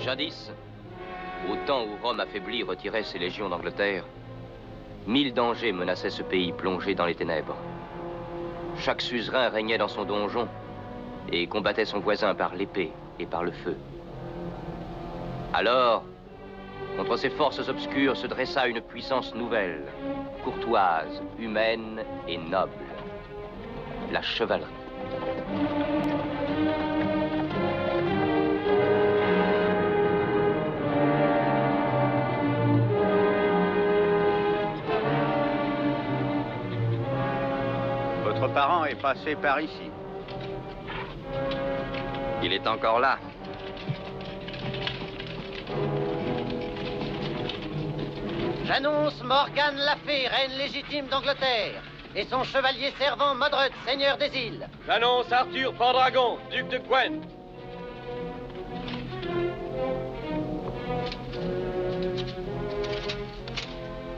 Jadis, au temps où Rome affaiblie retirait ses légions d'Angleterre, 1000 dangers menaçaient ce pays plongé dans les ténèbres. Chaque suzerain régnait dans son donjon et combattait son voisin par l'épée et par le feu. Alors, contre ces forces obscures se dressa une puissance nouvelle, courtoise, humaine et noble. La chevalerie. Votre parent est passé par ici. Il est encore là. J'annonce Morgane la Fée, reine légitime d'Angleterre, et son chevalier servant Modred, seigneur des îles. J'annonce Arthur Pendragon, duc de Gwent.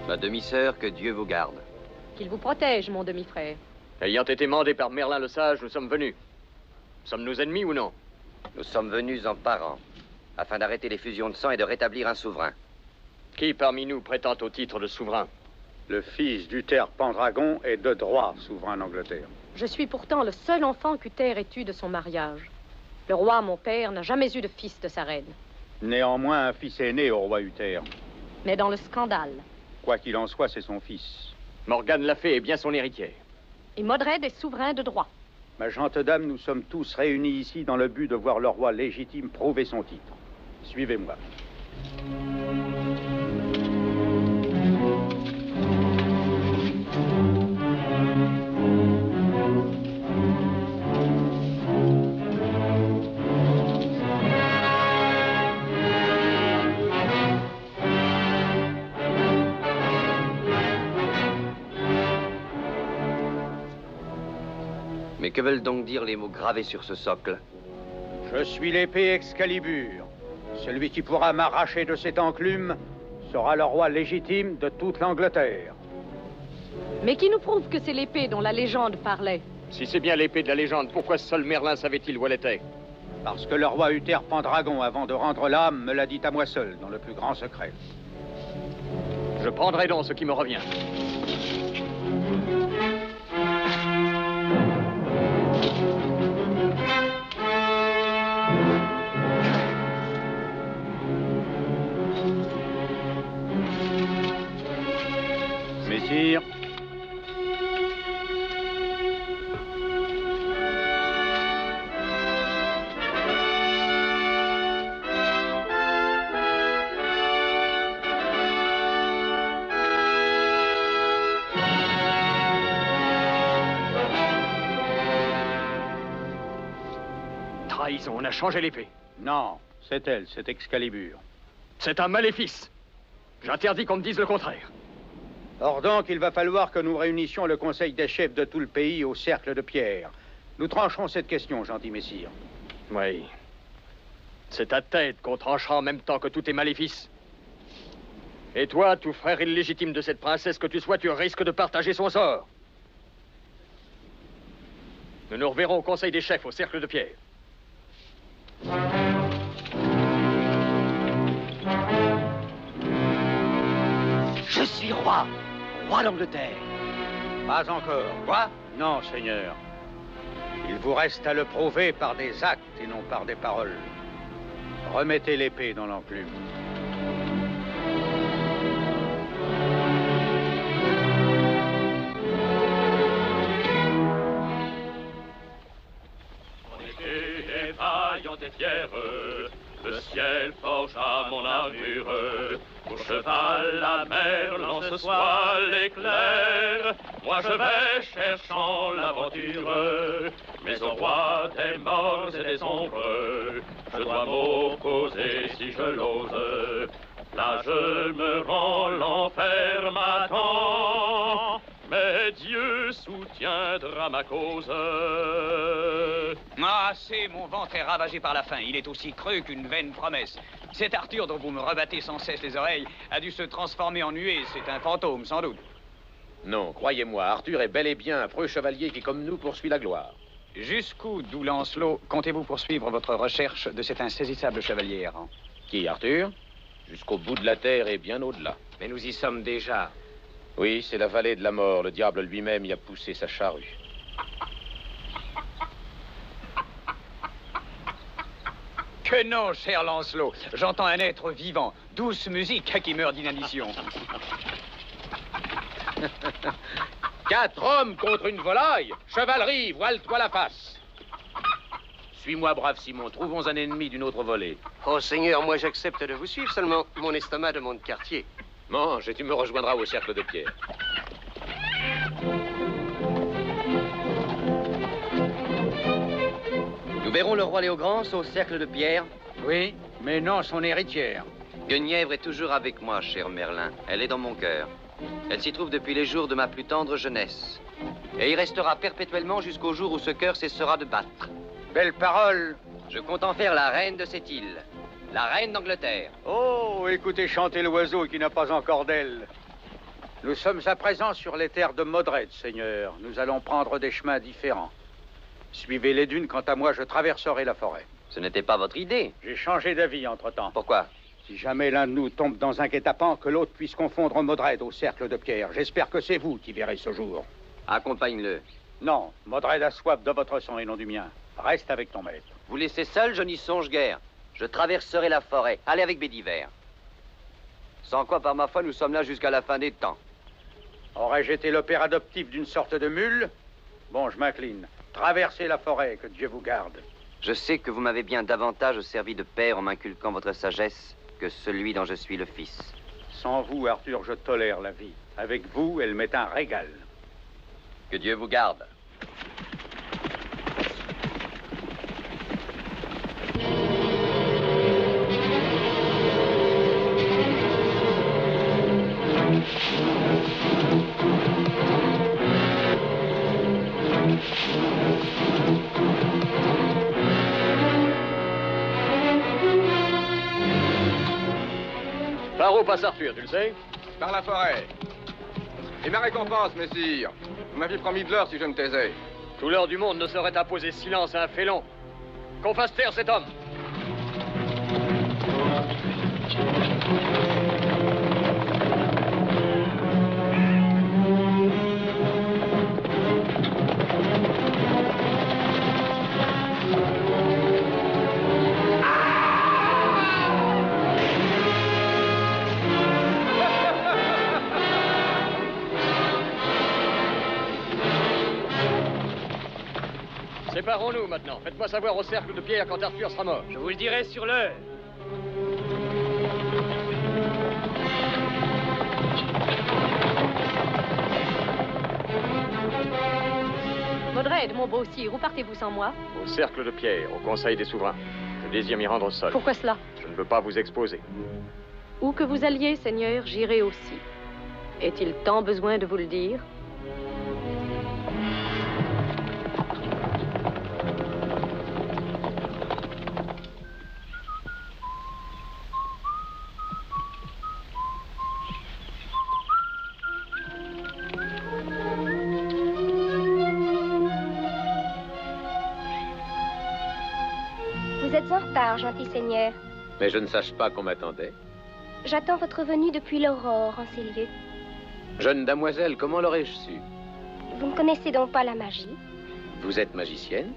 Ma demi-sœur, que Dieu vous garde. Qu'il vous protège, mon demi-frère. Ayant été mandés par Merlin le Sage, nous sommes venus. Sommes-nous ennemis ou non? Nous sommes venus en parents, afin d'arrêter les fusions de sang et de rétablir un souverain. Qui parmi nous prétend au titre de souverain? Le fils d'Uther Pendragon est de droit souverain d'Angleterre. Je suis pourtant le seul enfant qu'Uther ait eu de son mariage. Le roi, mon père, n'a jamais eu de fils de sa reine. Néanmoins, un fils est né au roi Uther. Mais dans le scandale. Quoi qu'il en soit, c'est son fils. Morgane la Fée est bien son héritière. Et Modred est souverain de droit. Ma gente dame, nous sommes tous réunis ici dans le but de voir le roi légitime prouver son titre. Suivez-moi. Mais que veulent donc dire les mots gravés sur ce socle? Je suis l'épée Excalibur. Celui qui pourra m'arracher de cette enclume sera le roi légitime de toute l'Angleterre. Mais qui nous prouve que c'est l'épée dont la légende parlait? Si c'est bien l'épée de la légende, pourquoi seul Merlin savait-il où elle était? Parce que le roi Uther Pendragon, avant de rendre l'âme, me l'a dit à moi seul, dans le plus grand secret. Je prendrai donc ce qui me revient. Messire. Trahison, on a changé l'épée. Non, c'est elle, c'est Excalibur. C'est un maléfice. J'interdis qu'on me dise le contraire. Or donc, il va falloir que nous réunissions le conseil des chefs de tout le pays au cercle de pierre. Nous trancherons cette question, gentil messire. Oui. C'est ta tête qu'on tranchera en même temps que tous tes maléfices. Et toi, tout frère illégitime de cette princesse que tu sois, tu risques de partager son sort. Nous nous reverrons au conseil des chefs au cercle de pierre. Je suis roi, roi d'Angleterre. Pas encore. Quoi? Non, Seigneur. Il vous reste à le prouver par des actes et non par des paroles. Remettez l'épée dans l'enclume. En été défaillante et fière, le ciel forgea mon armure. Pour cheval, la mer lance ce soir l'éclair. Moi je vais cherchant l'aventure, mais au roi des morts et des ombres, je dois m'opposer si je l'ose. Là je me rends, l'enfer m'attend, mais Dieu soutiendra ma cause. Ah, c'est mon ventre est ravagé par la faim. Il est aussi creux qu'une vaine promesse. Cet Arthur dont vous me rebattez sans cesse les oreilles a dû se transformer en nuée. C'est un fantôme, sans doute. Non, croyez-moi, Arthur est bel et bien un preux chevalier qui, comme nous, poursuit la gloire. Jusqu'où, d'où Lancelot, comptez-vous poursuivre votre recherche de cet insaisissable chevalier errant? Qui, Arthur? Jusqu'au bout de la terre et bien au-delà. Mais nous y sommes déjà. Oui, c'est la vallée de la mort. Le diable lui-même y a poussé sa charrue. Que non, cher Lancelot. J'entends un être vivant. Douce musique qui meurt d'inanition. 4 hommes contre une volaille. Chevalerie, voile-toi la face. Suis-moi, brave Simon. Trouvons un ennemi d'une autre volée. Oh, Seigneur, moi j'accepte de vous suivre, seulement mon estomac demande quartier. Mange et tu me rejoindras au cercle de pierre. Nous verrons le roi Léogrance au cercle de pierre. Oui, mais non son héritière. Guenièvre est toujours avec moi, cher Merlin. Elle est dans mon cœur. Elle s'y trouve depuis les jours de ma plus tendre jeunesse. Et y restera perpétuellement jusqu'au jour où ce cœur cessera de battre. Belle parole. Je compte en faire la reine de cette île. La reine d'Angleterre. Oh, écoutez chanter l'oiseau qui n'a pas encore d'aile. Nous sommes à présent sur les terres de Modred, Seigneur. Nous allons prendre des chemins différents. Suivez les dunes, quant à moi, je traverserai la forêt. Ce n'était pas votre idée. J'ai changé d'avis entre-temps. Pourquoi? Si jamais l'un de nous tombe dans un guet-apens, que l'autre puisse confondre Modred au cercle de pierre. J'espère que c'est vous qui verrez ce jour. Accompagne-le. Non, Modred a soif de votre sang et non du mien. Reste avec ton maître. Vous laissez seul, je n'y songe guère. Je traverserai la forêt. Allez avec Bédiver. Sans quoi, par ma foi, nous sommes là jusqu'à la fin des temps. Aurais-je été le père adoptif d'une sorte de mule? Bon, je m'incline. Traversez la forêt, que Dieu vous garde. Je sais que vous m'avez bien davantage servi de père en m'inculquant votre sagesse que celui dont je suis le fils. Sans vous, Arthur, je tolère la vie. Avec vous, elle m'est un régal. Que Dieu vous garde. Par où passe Arthur, tu le sais? Par la forêt. Et ma récompense, messire? Vous m'aviez promis de l'or si je me taisais. Tout l'or du monde ne saurait imposer silence à un félon. Qu'on fasse taire cet homme. Séparons-nous maintenant. Faites-moi savoir au cercle de pierre quand Arthur sera mort. Je vous le dirai sur l'heure. Modred, mon beau sire, où partez-vous sans moi? Au cercle de pierre, au conseil des souverains. Je désire m'y rendre seul. Pourquoi cela? Je ne veux pas vous exposer. Où que vous alliez, Seigneur, j'irai aussi. Est-il tant besoin de vous le dire? Vous êtes en retard, gentil seigneur. Mais je ne sache pas qu'on m'attendait. J'attends votre venue depuis l'aurore en ces lieux. Jeune damoiselle, comment l'aurais-je su? Vous ne connaissez donc pas la magie? Vous êtes magicienne?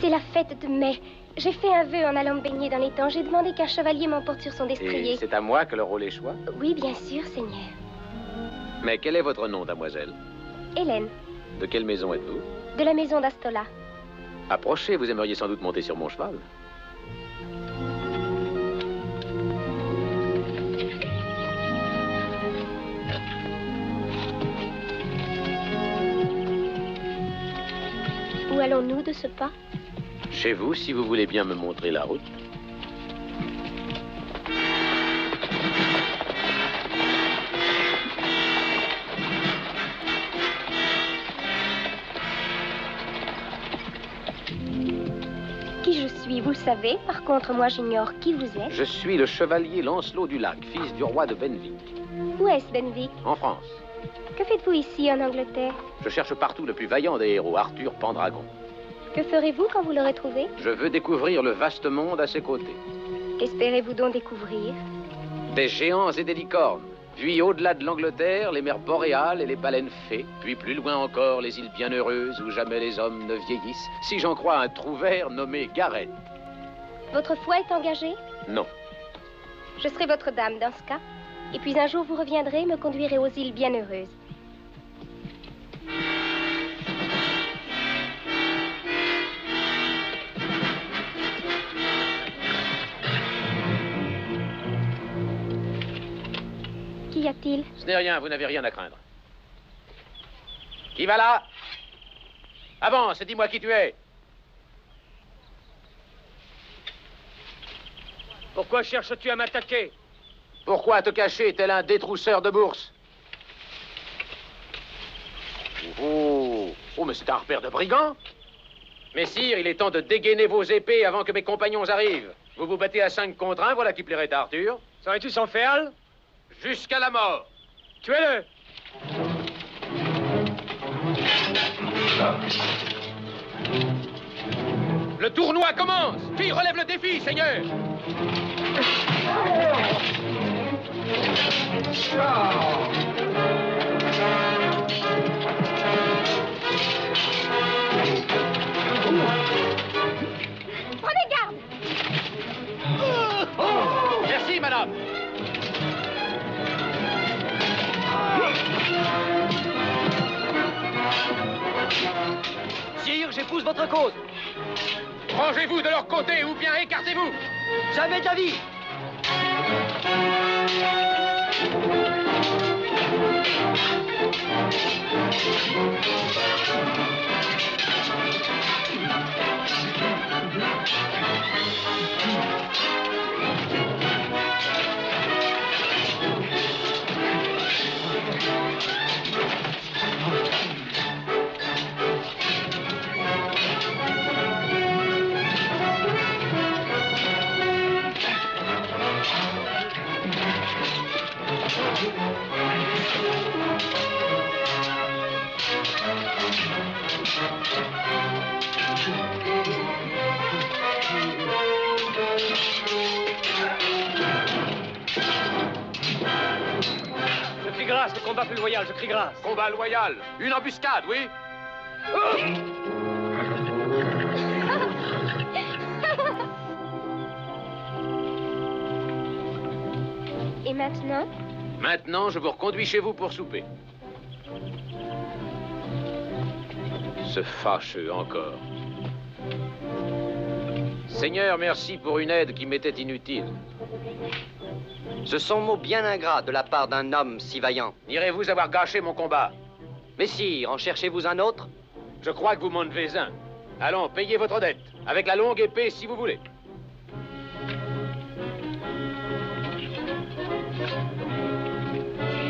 C'est la fête de mai. J'ai fait un vœu en allant me baigner dans l'étang. J'ai demandé qu'un chevalier m'emporte sur son destrier. Et c'est à moi que le rôle échoit? Oui, bien sûr, seigneur. Mais quel est votre nom, damoiselle? Hélène, De quelle maison êtes-vous? de la maison d'Astola. Approchez, vous aimeriez sans doute monter sur mon cheval. Où allons-nous de ce pas? Chez vous, si vous voulez bien me montrer la route. Qui je suis, vous le savez. Par contre, moi, j'ignore qui vous êtes. Je suis le chevalier Lancelot du Lac, fils du roi de Benwick, Où est-ce, Benwick? en France. Que faites-vous ici, en Angleterre? Je cherche partout le plus vaillant des héros, Arthur Pendragon. Que ferez-vous quand vous l'aurez trouvé? Je veux découvrir le vaste monde à ses côtés. Qu'espérez-vous donc découvrir? Des géants et des licornes. Puis au-delà de l'Angleterre, les mers boréales et les baleines fées. Puis plus loin encore, les îles bienheureuses où jamais les hommes ne vieillissent. Si j'en crois un trouvère nommé Gareth. Votre foi est engagée? Non. Je serai votre dame dans ce cas. Et puis un jour, vous reviendrez et me conduirez aux îles bienheureuses. Qu'y a-t-il? Ce n'est rien, vous n'avez rien à craindre. Qui va là? Avance et dis-moi qui tu es. Pourquoi cherches-tu à m'attaquer? Pourquoi te cacher tel un détrousseur de bourse? Oh, mais c'est un repère de brigands. Messire, il est temps de dégainer vos épées avant que mes compagnons arrivent. Vous vous battez à 5 contre 1, voilà qui plairait à Arthur. Serais-tu sans féal? Jusqu'à la mort. Tuez-le! Le tournoi commence. Qui relève le défi, Seigneur? Prenez garde! Merci, madame. Sire, j'épouse votre cause. Rangez-vous de leur côté ou bien écartez-vous. Jamais d'avis. Je crie grâce, le combat plus loyal, je crie grâce. Combat loyal. Une embuscade, oui. Et maintenant? Maintenant, je vous reconduis chez vous pour souper. Ce fâcheux encore. Seigneur, merci pour une aide qui m'était inutile. Ce sont mots bien ingrats de la part d'un homme si vaillant. N'irez-vous avoir gâché mon combat? Messire, en cherchez-vous un autre? Je crois que vous m'en devez un. Allons, payez votre dette. Avec la longue épée, si vous voulez.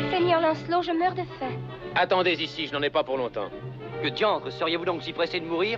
Seigneur Lancelot, je meurs de faim. Attendez ici, je n'en ai pas pour longtemps. Que diantre, seriez-vous donc si pressé de mourir?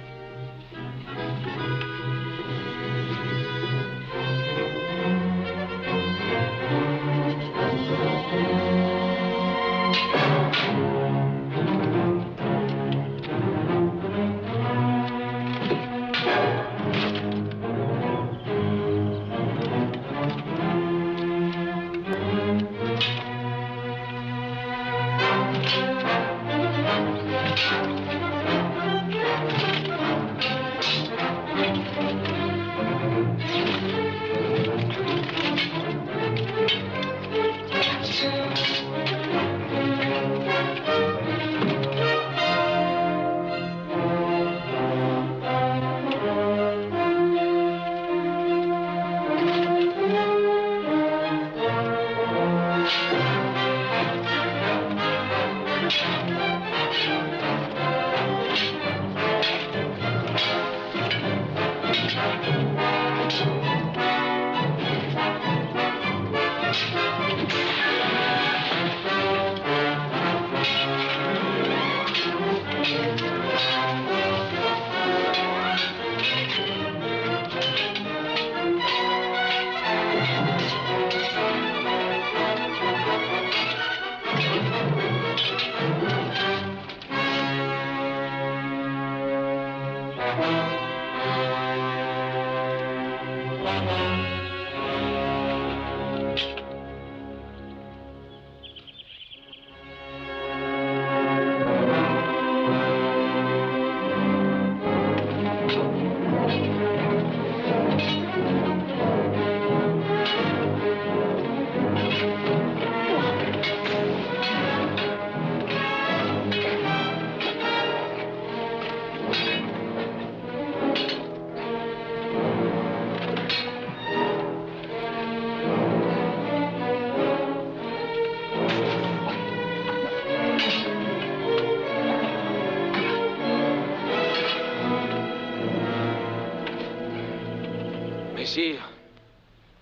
Messire,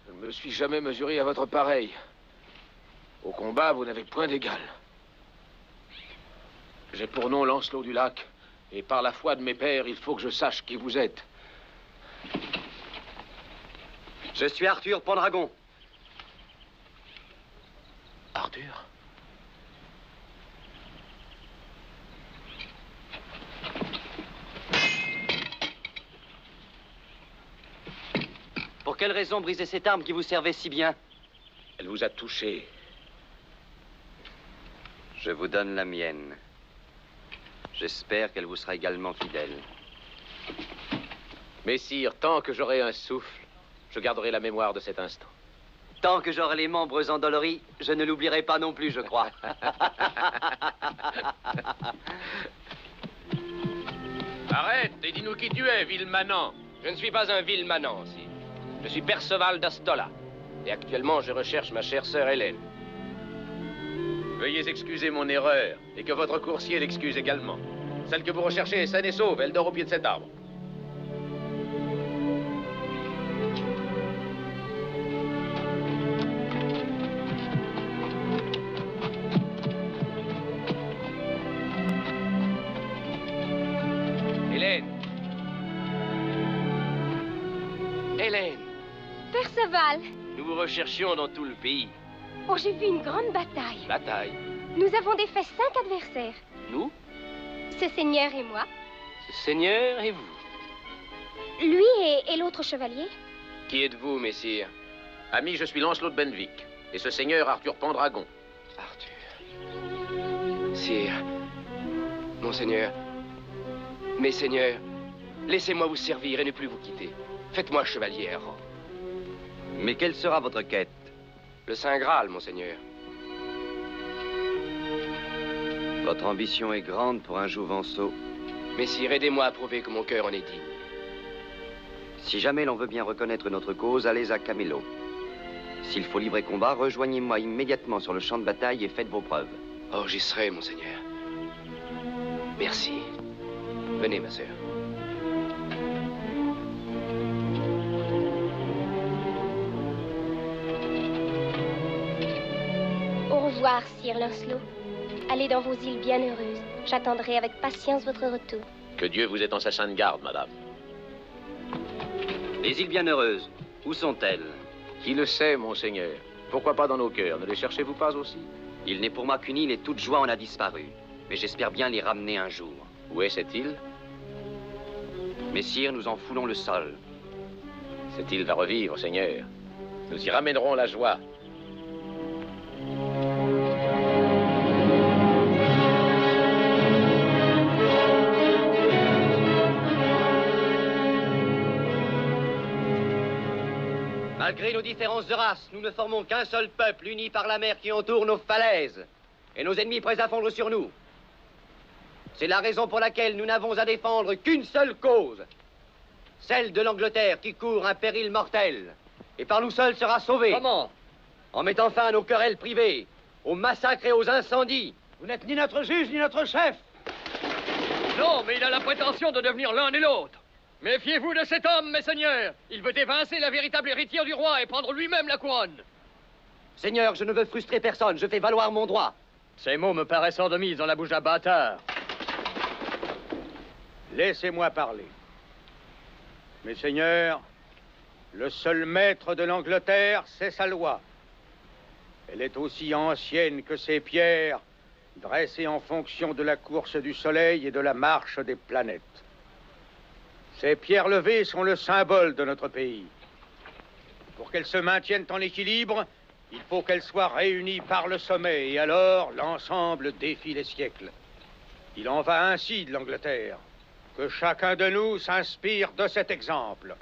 je ne me suis jamais mesuré à votre pareil. Au combat, vous n'avez point d'égal. J'ai pour nom Lancelot du Lac, et par la foi de mes pères, il faut que je sache qui vous êtes. Je suis Arthur Pendragon. Arthur? Pour quelle raison briser cette arme qui vous servait si bien? Elle vous a touché. Je vous donne la mienne. J'espère qu'elle vous sera également fidèle. Messire, tant que j'aurai un souffle, je garderai la mémoire de cet instant. Tant que j'aurai les membres endoloris, je ne l'oublierai pas non plus, je crois. Arrête et dis-nous qui tu es, vil manant. Je ne suis pas un vil manant, sire. Je suis Perceval d'Astola. Et actuellement, je recherche ma chère sœur Hélène. Veuillez excuser mon erreur, et que votre coursier l'excuse également. Celle que vous recherchez est saine et sauve, elle dort au pied de cet arbre. Hélène. Hélène. Perceval. Nous vous recherchions dans tout le pays. Oh, j'ai vu une grande bataille. Bataille. Nous avons défait 5 adversaires. Nous? Ce seigneur et moi. Ce seigneur et vous. Lui et l'autre chevalier. Qui êtes-vous, messire? Ami, je suis Lancelot de Benwick, et ce seigneur Arthur Pendragon. Arthur. Sire. Monseigneur. Mes seigneurs, laissez-moi vous servir et ne plus vous quitter. Faites-moi chevalier errant. Mais quelle sera votre quête? Le Saint Graal, monseigneur. Votre ambition est grande pour un jouvenceau. Messire, aidez-moi à prouver que mon cœur en est digne. Si jamais l'on veut bien reconnaître notre cause, allez à Camelot. S'il faut livrer combat, rejoignez-moi immédiatement sur le champ de bataille et faites vos preuves. Oh, j'y serai, monseigneur. Merci. Venez, ma sœur. Au revoir, sire Lancelot. Allez dans vos îles bienheureuses. J'attendrai avec patience votre retour. Que Dieu vous ait en sa sainte garde, madame. Les îles bienheureuses, où sont-elles? Qui le sait, monseigneur? Pourquoi pas dans nos cœurs? Ne les cherchez-vous pas aussi? Il n'est pour moi qu'une île et toute joie en a disparu. Mais j'espère bien les ramener un jour. Où est cette île? Messire, nous en foulons le sol. Cette île va revivre, seigneur. Nous y ramènerons la joie. Malgré nos différences de race, nous ne formons qu'un seul peuple uni par la mer qui entoure nos falaises et nos ennemis prêts à fondre sur nous. C'est la raison pour laquelle nous n'avons à défendre qu'une seule cause, celle de l'Angleterre qui court un péril mortel et par nous seuls sera sauvée. Comment? En mettant fin à nos querelles privées, aux massacres et aux incendies. Vous n'êtes ni notre juge ni notre chef. Non, mais il a la prétention de devenir l'un et l'autre. Méfiez-vous de cet homme, mes seigneurs. Il veut évincer la véritable héritière du roi et prendre lui-même la couronne. Seigneur, je ne veux frustrer personne, je fais valoir mon droit. Ces mots me paraissent hors de mise dans la bouche d'un bâtard. Laissez-moi parler. Mes seigneurs, le seul maître de l'Angleterre, c'est sa loi. Elle est aussi ancienne que ses pierres, dressées en fonction de la course du soleil et de la marche des planètes. Ces pierres levées sont le symbole de notre pays. Pour qu'elles se maintiennent en équilibre, il faut qu'elles soient réunies par le sommet, et alors l'ensemble défie les siècles. Il en va ainsi de l'Angleterre. Que chacun de nous s'inspire de cet exemple.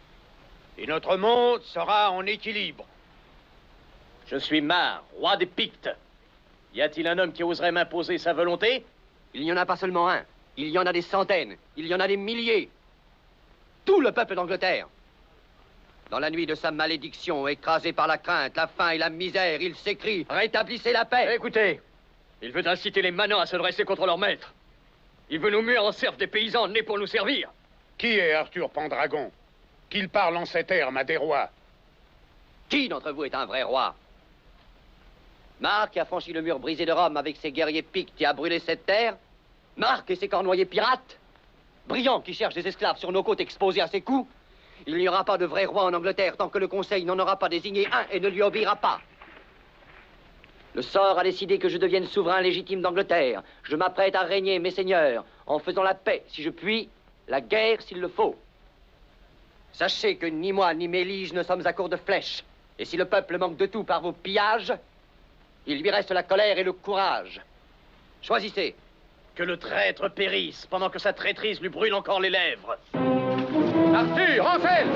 Et notre monde sera en équilibre. Je suis Mar, roi des Pictes. Y a-t-il un homme qui oserait m'imposer sa volonté? Il n'y en a pas seulement un, il y en a des centaines, il y en a des milliers. Tout le peuple d'Angleterre. Dans la nuit de sa malédiction, écrasé par la crainte, la faim et la misère, il s'écrie « Rétablissez la paix !» Écoutez, il veut inciter les manants à se dresser contre leur maître. Il veut nous muer en serfs des paysans nés pour nous servir. Qui est Arthur Pendragon? Qu'il parle en ces termes à des rois? Qui d'entre vous est un vrai roi? Marc qui a franchi le mur brisé de Rome avec ses guerriers pictes et a brûlé cette terre? Marc et ses cornoyers pirates? Briand qui cherche des esclaves sur nos côtes exposés à ses coups? Il n'y aura pas de vrai roi en Angleterre tant que le Conseil n'en aura pas désigné un et ne lui obéira pas. Le sort a décidé que je devienne souverain légitime d'Angleterre. Je m'apprête à régner, mes seigneurs, en faisant la paix si je puis, la guerre s'il le faut. Sachez que ni moi ni mes liges ne sommes à court de flèches. Et si le peuple manque de tout par vos pillages, il lui reste la colère et le courage. Choisissez. Que le traître périsse pendant que sa traîtrise lui brûle encore les lèvres. Arthur, Ansel!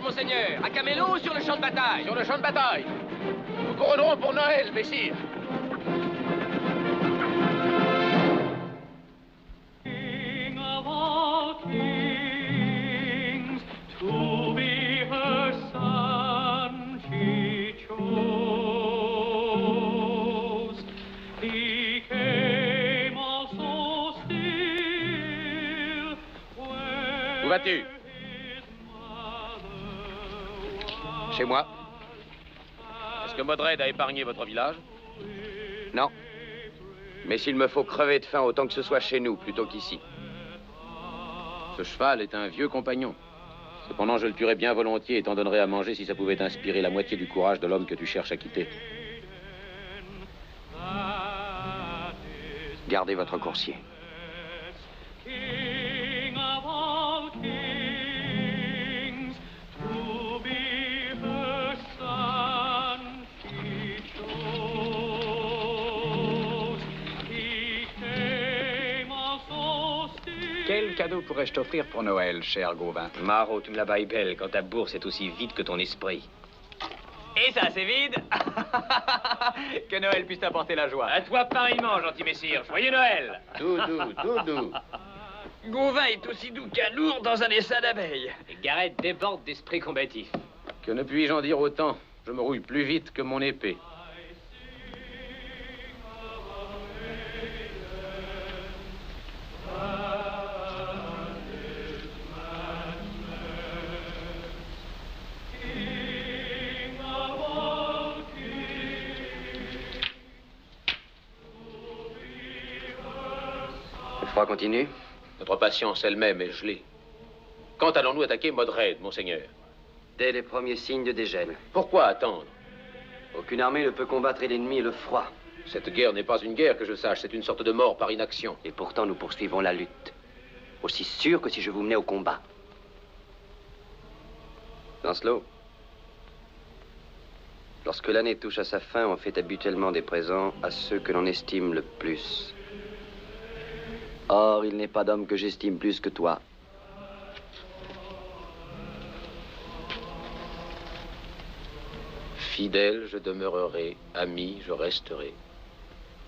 Monseigneur, à Camelot ou sur le champ de bataille? Sur le champ de bataille. Nous couronnerons pour Noël, messire. King of all kings, to be her son she chose. He came also still. Où vas-tu? Chez moi. Est-ce que Modred a épargné votre village? Non. Mais s'il me faut crever de faim, autant que ce soit chez nous, plutôt qu'ici. Ce cheval est un vieux compagnon. Cependant, je le tuerais bien volontiers et t'en donnerais à manger si ça pouvait inspirer la moitié du courage de l'homme que tu cherches à quitter. Gardez votre coursier. King of all kings, to be her son she chose. He came also still. Quel cadeau pourrais-je t'offrir pour Noël, cher Gauvin? Marot, tu me la bailles belle quand ta bourse est aussi vide que ton esprit. Et ça, c'est vide? Que Noël puisse t'apporter la joie. À toi pareillement, gentil messire. Joyeux Noël. Tout doux, tout doux. Gauvin est aussi doux qu'un lourd dans un essaim d'abeilles. Et Gareth déborde d'esprit combatif. Que ne puis-je en dire autant? Je me rouille plus vite que mon épée. Le froid continue? Notre patience elle-même est gelée. Quand allons-nous attaquer Modred, monseigneur? Dès les premiers signes de dégel. Pourquoi attendre? Aucune armée ne peut combattre l'ennemi et le froid. Cette guerre n'est pas une guerre, que je sache. C'est une sorte de mort par inaction. Et pourtant, nous poursuivons la lutte. Aussi sûr que si je vous menais au combat. Lancelot, lorsque l'année touche à sa fin, on fait habituellement des présents à ceux que l'on estime le plus. Or, il n'est pas d'homme que j'estime plus que toi. Fidèle, je demeurerai. Ami, je resterai.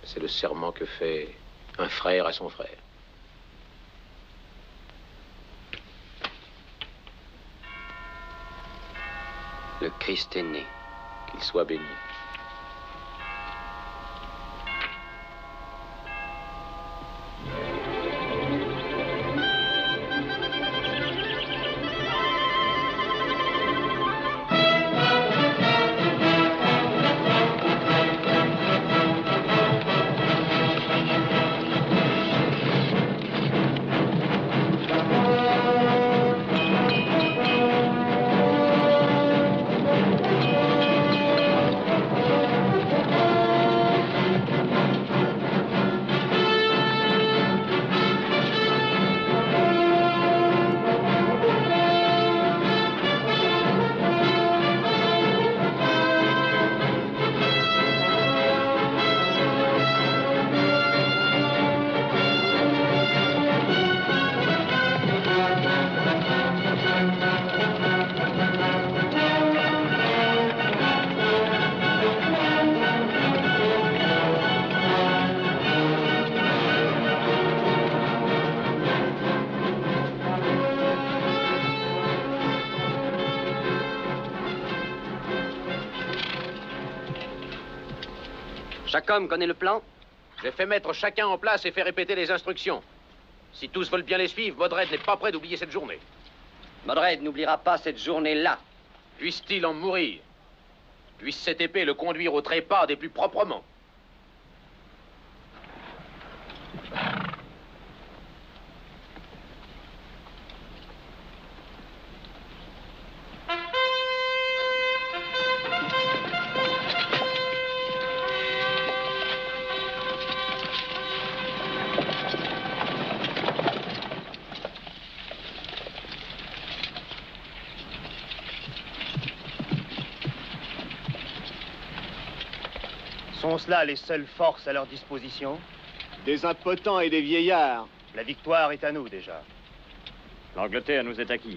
C'est le serment que fait un frère à son frère. Le Christ est né. Qu'il soit béni. Chaque homme connaît le plan? J'ai fait mettre chacun en place et fait répéter les instructions. Si tous veulent bien les suivre, Modred n'est pas prêt d'oublier cette journée. Modred n'oubliera pas cette journée-là. Puisse-t-il en mourir? Puisse cette épée le conduire au trépas des plus proprement. Sont-ce là les seules forces à leur disposition? Des impotents et des vieillards. La victoire est à nous déjà. L'Angleterre nous est acquise.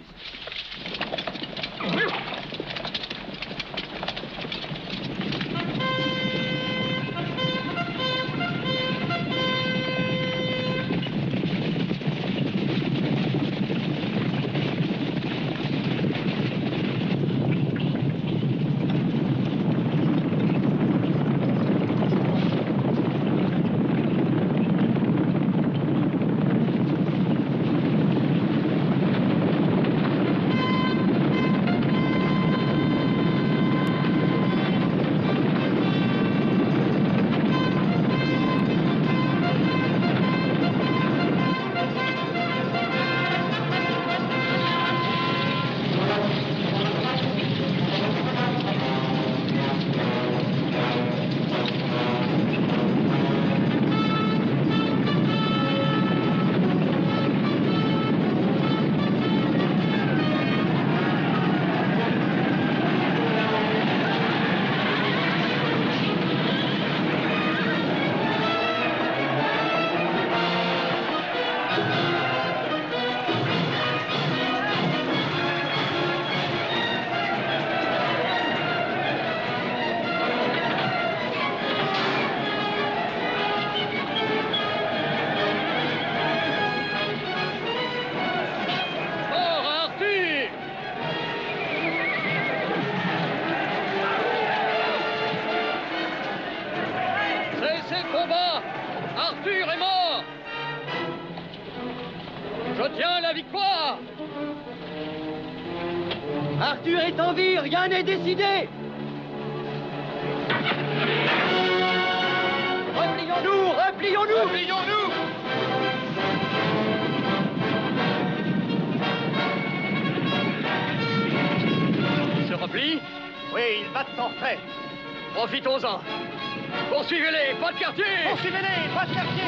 Arthur est en vie, rien n'est décidé. Replions-nous, replions-nous. Replions-nous. Ils se replient? Oui, ils battent en fait. Profitons-en. Poursuivez-les, pas de quartier. Poursuivez-les, pas de quartier.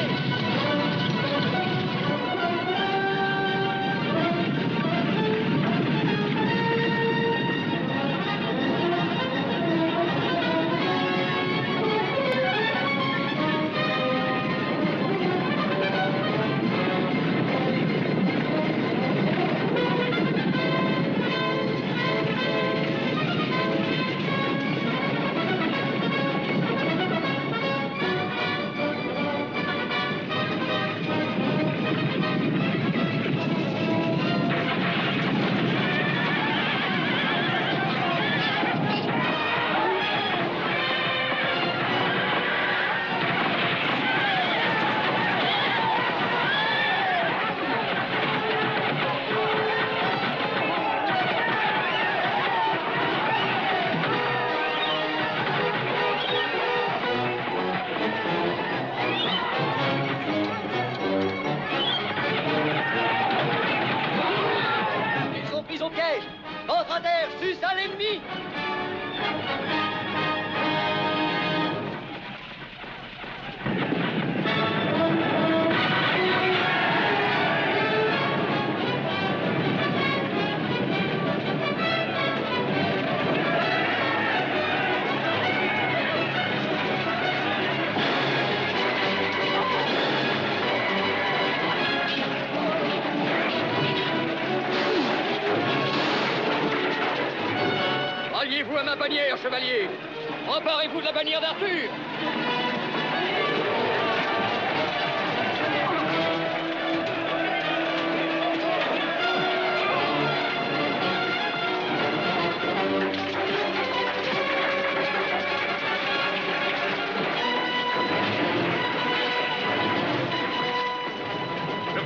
Alliez-vous à ma bannière, chevalier. Emparez-vous de la bannière d'Arthur.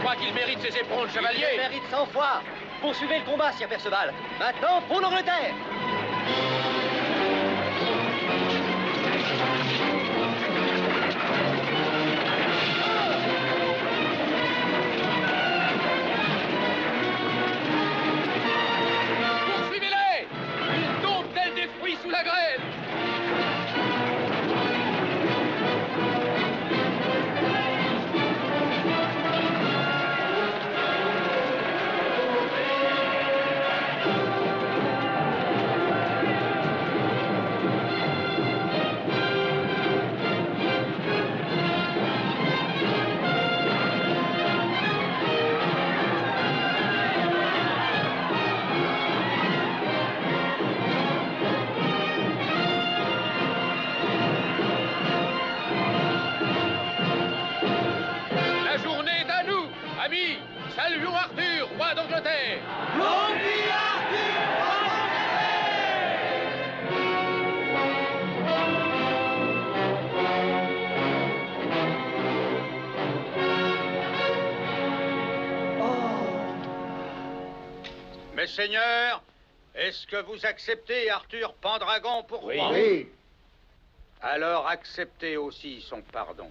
crois qu'il mérite ses éperons de chevalier? Il le mérite 100 fois. Poursuivez le combat, Sir Perceval. Maintenant, pour l'Angleterre. Poursuivez-les! Ils tombent tels des fruits sous la grêle! La journée est à nous, amis! Saluons Arthur, roi d'Angleterre! Longue vie Arthur, roi Mes seigneurs, est-ce que vous acceptez Arthur Pendragon pour roi? Oui. Alors acceptez aussi son pardon.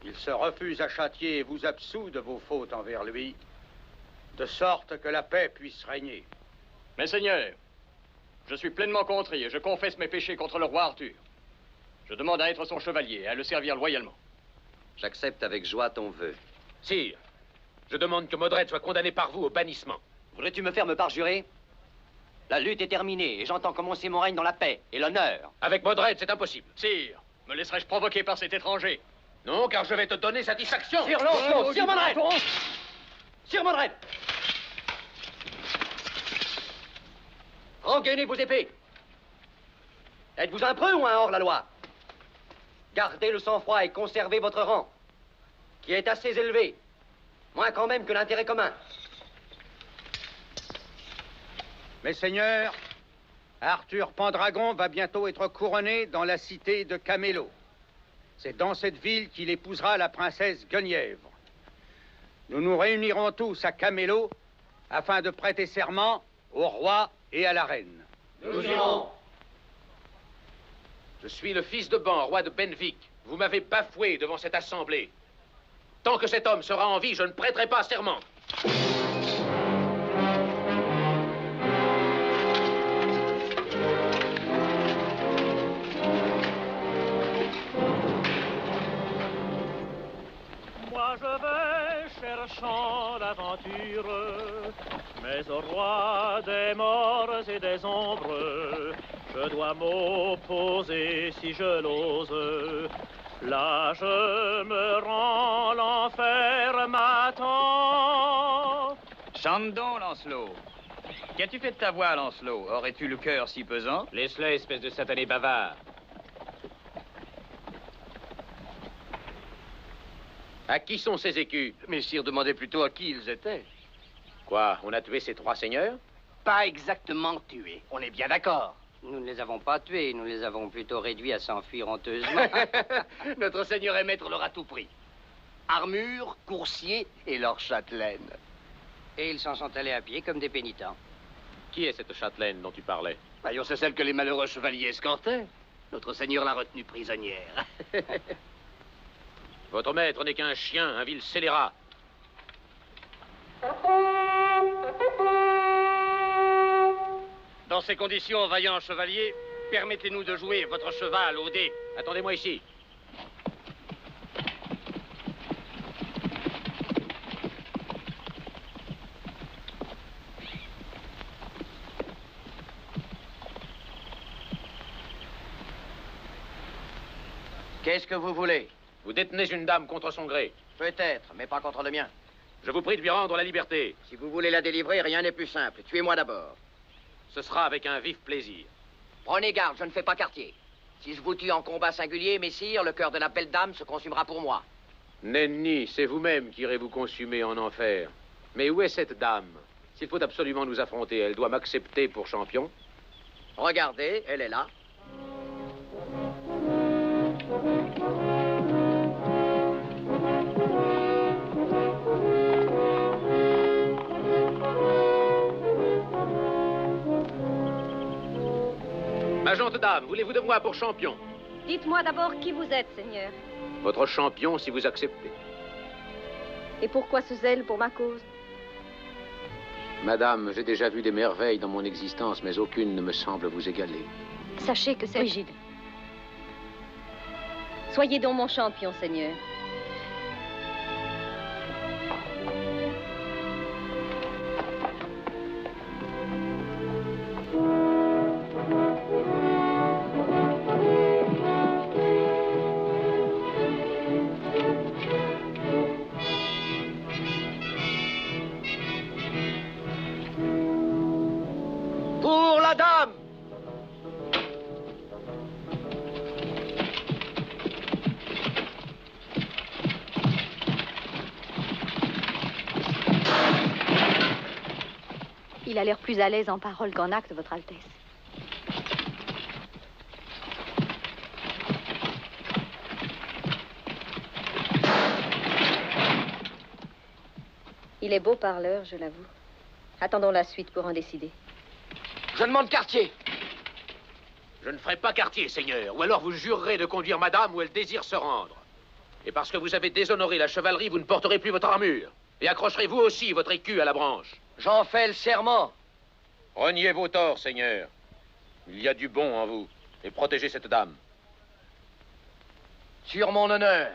Il se refuse à châtier et vous absout de vos fautes envers lui, de sorte que la paix puisse régner. Mes seigneurs, je suis pleinement contrit et je confesse mes péchés contre le roi Arthur. Je demande à être son chevalier et à le servir loyalement. J'accepte avec joie ton vœu. Sire, je demande que Modred soit condamné par vous au bannissement. Voudrais-tu me faire me parjurer? La lutte est terminée et j'entends commencer mon règne dans la paix et l'honneur. Avec Modred, c'est impossible. Sire, me laisserai-je provoquer par cet étranger? Non, car je vais te donner satisfaction. Sir Lancelot, Sir Modred! Sir Modred! Rengainez vos épées. Êtes-vous un preux ou un hors-la-loi? Gardez le sang-froid et conservez votre rang, qui est assez élevé, moins quand même que l'intérêt commun. Mes seigneurs, Arthur Pendragon va bientôt être couronné dans la cité de Camelot. C'est dans cette ville qu'il épousera la princesse Guenièvre. Nous nous réunirons tous à Camelot afin de prêter serment au roi et à la reine. Nous irons. Je suis le fils de Ban, roi de Benwick. Vous m'avez bafoué devant cette assemblée. Tant que cet homme sera en vie, je ne prêterai pas serment. Moi je vais cherchant l'aventure, mais au roi des morts et des ombres, je dois m'opposer si je l'ose. Là je me rends, l'enfer m'attend. Chante donc, Lancelot. Qu'as-tu fait de ta voix, Lancelot? Aurais-tu le cœur si pesant? Laisse-le, espèce de satané bavard. À qui sont ces écus? Messire demandait plutôt à qui ils étaient. Quoi, on a tué ces trois seigneurs? Pas exactement tués. On est bien d'accord. Nous ne les avons pas tués, nous les avons plutôt réduits à s'enfuir honteusement. Notre seigneur et maître leur a tout pris. Armure, coursier et leur châtelaine. Et ils s'en sont allés à pied comme des pénitents. Qui est cette châtelaine dont tu parlais? Voyons, c'est celle que les malheureux chevaliers escortaient. Notre seigneur l'a retenue prisonnière. Votre maître n'est qu'un chien, un vil scélérat. Dans ces conditions, vaillant chevalier, permettez-nous de jouer votre cheval au dé. Attendez-moi ici. Qu'est-ce que vous voulez? Vous détenez une dame contre son gré. Peut-être, mais pas contre le mien. Je vous prie de lui rendre la liberté. Si vous voulez la délivrer, rien n'est plus simple. Tuez-moi d'abord. Ce sera avec un vif plaisir. Prenez garde, je ne fais pas quartier. Si je vous tue en combat singulier, messire, le cœur de la belle dame se consumera pour moi. Nenni, c'est vous-même qui irez vous consumer en enfer. Mais où est cette dame? S'il faut absolument nous affronter, elle doit m'accepter pour champion. Regardez, elle est là. Ma gente dame, voulez-vous de moi pour champion? Dites-moi d'abord qui vous êtes, Seigneur. Votre champion, si vous acceptez. Et pourquoi ce zèle pour ma cause? Madame, j'ai déjà vu des merveilles dans mon existence, mais aucune ne me semble vous égaler. Sachez que c'est Brigide. Soyez donc mon champion, Seigneur. Pour la dame! Il a l'air plus à l'aise en parole qu'en acte, Votre Altesse. Il est beau parleur, je l'avoue. Attendons la suite pour en décider. Je demande quartier. Je ne ferai pas quartier, Seigneur. Ou alors vous jurerez de conduire madame où elle désire se rendre. Et parce que vous avez déshonoré la chevalerie, vous ne porterez plus votre armure. Et accrocherez vous aussi votre écu à la branche. J'en fais le serment. Reniez vos torts, Seigneur. Il y a du bon en vous. Et protégez cette dame. Sur mon honneur.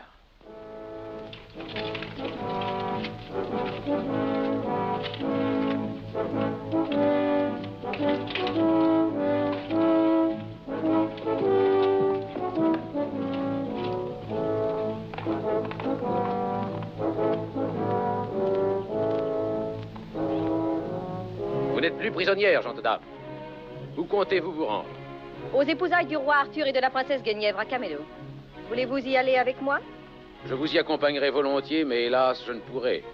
Vous n'êtes plus prisonnière, gente dame. Où comptez-vous vous rendre? Aux épousailles du roi Arthur et de la princesse Guenièvre à Camelot. Voulez-vous y aller avec moi? Je vous y accompagnerai volontiers, mais hélas, je ne pourrai.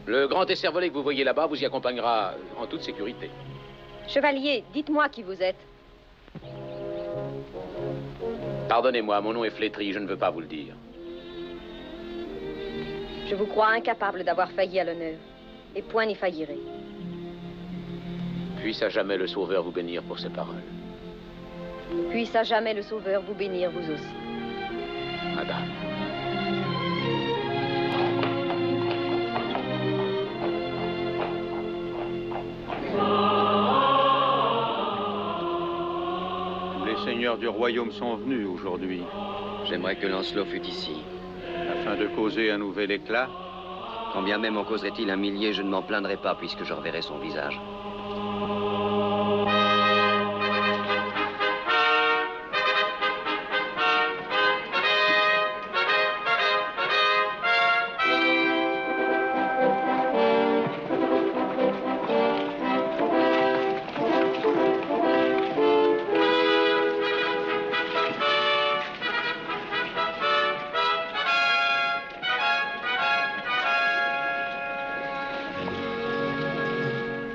Le grand écervelé que vous voyez là-bas vous y accompagnera en toute sécurité. Chevalier, dites-moi qui vous êtes. Pardonnez-moi, mon nom est flétri, je ne veux pas vous le dire. Je vous crois incapable d'avoir failli à l'honneur. Et point n'y faillirait. Puisse à jamais le Sauveur vous bénir pour ces paroles. Puisse à jamais le Sauveur vous bénir, vous aussi. Madame. Les seigneurs du royaume sont venus aujourd'hui. J'aimerais que Lancelot fût ici. Afin de causer un nouvel éclat. Quand bien même en causerait-il un millier, je ne m'en plaindrais pas puisque je reverrai son visage.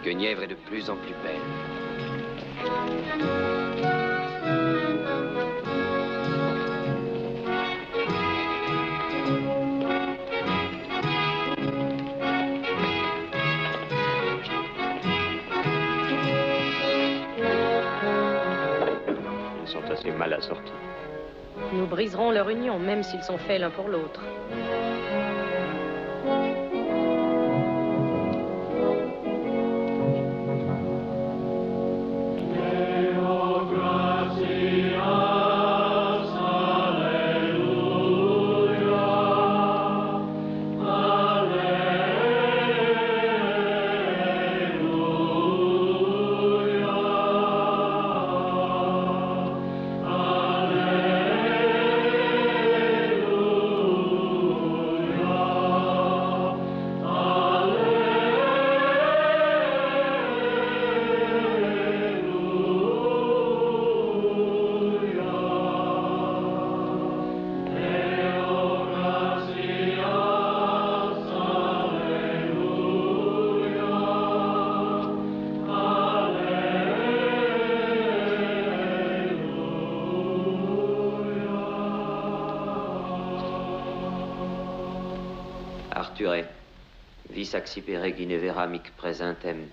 Guenièvre est de plus en plus belle. Ils sont assez mal assortis. Nous briserons leur union, même s'ils sont faits l'un pour l'autre. Arthuré, vis accipere ginevera mic presentem,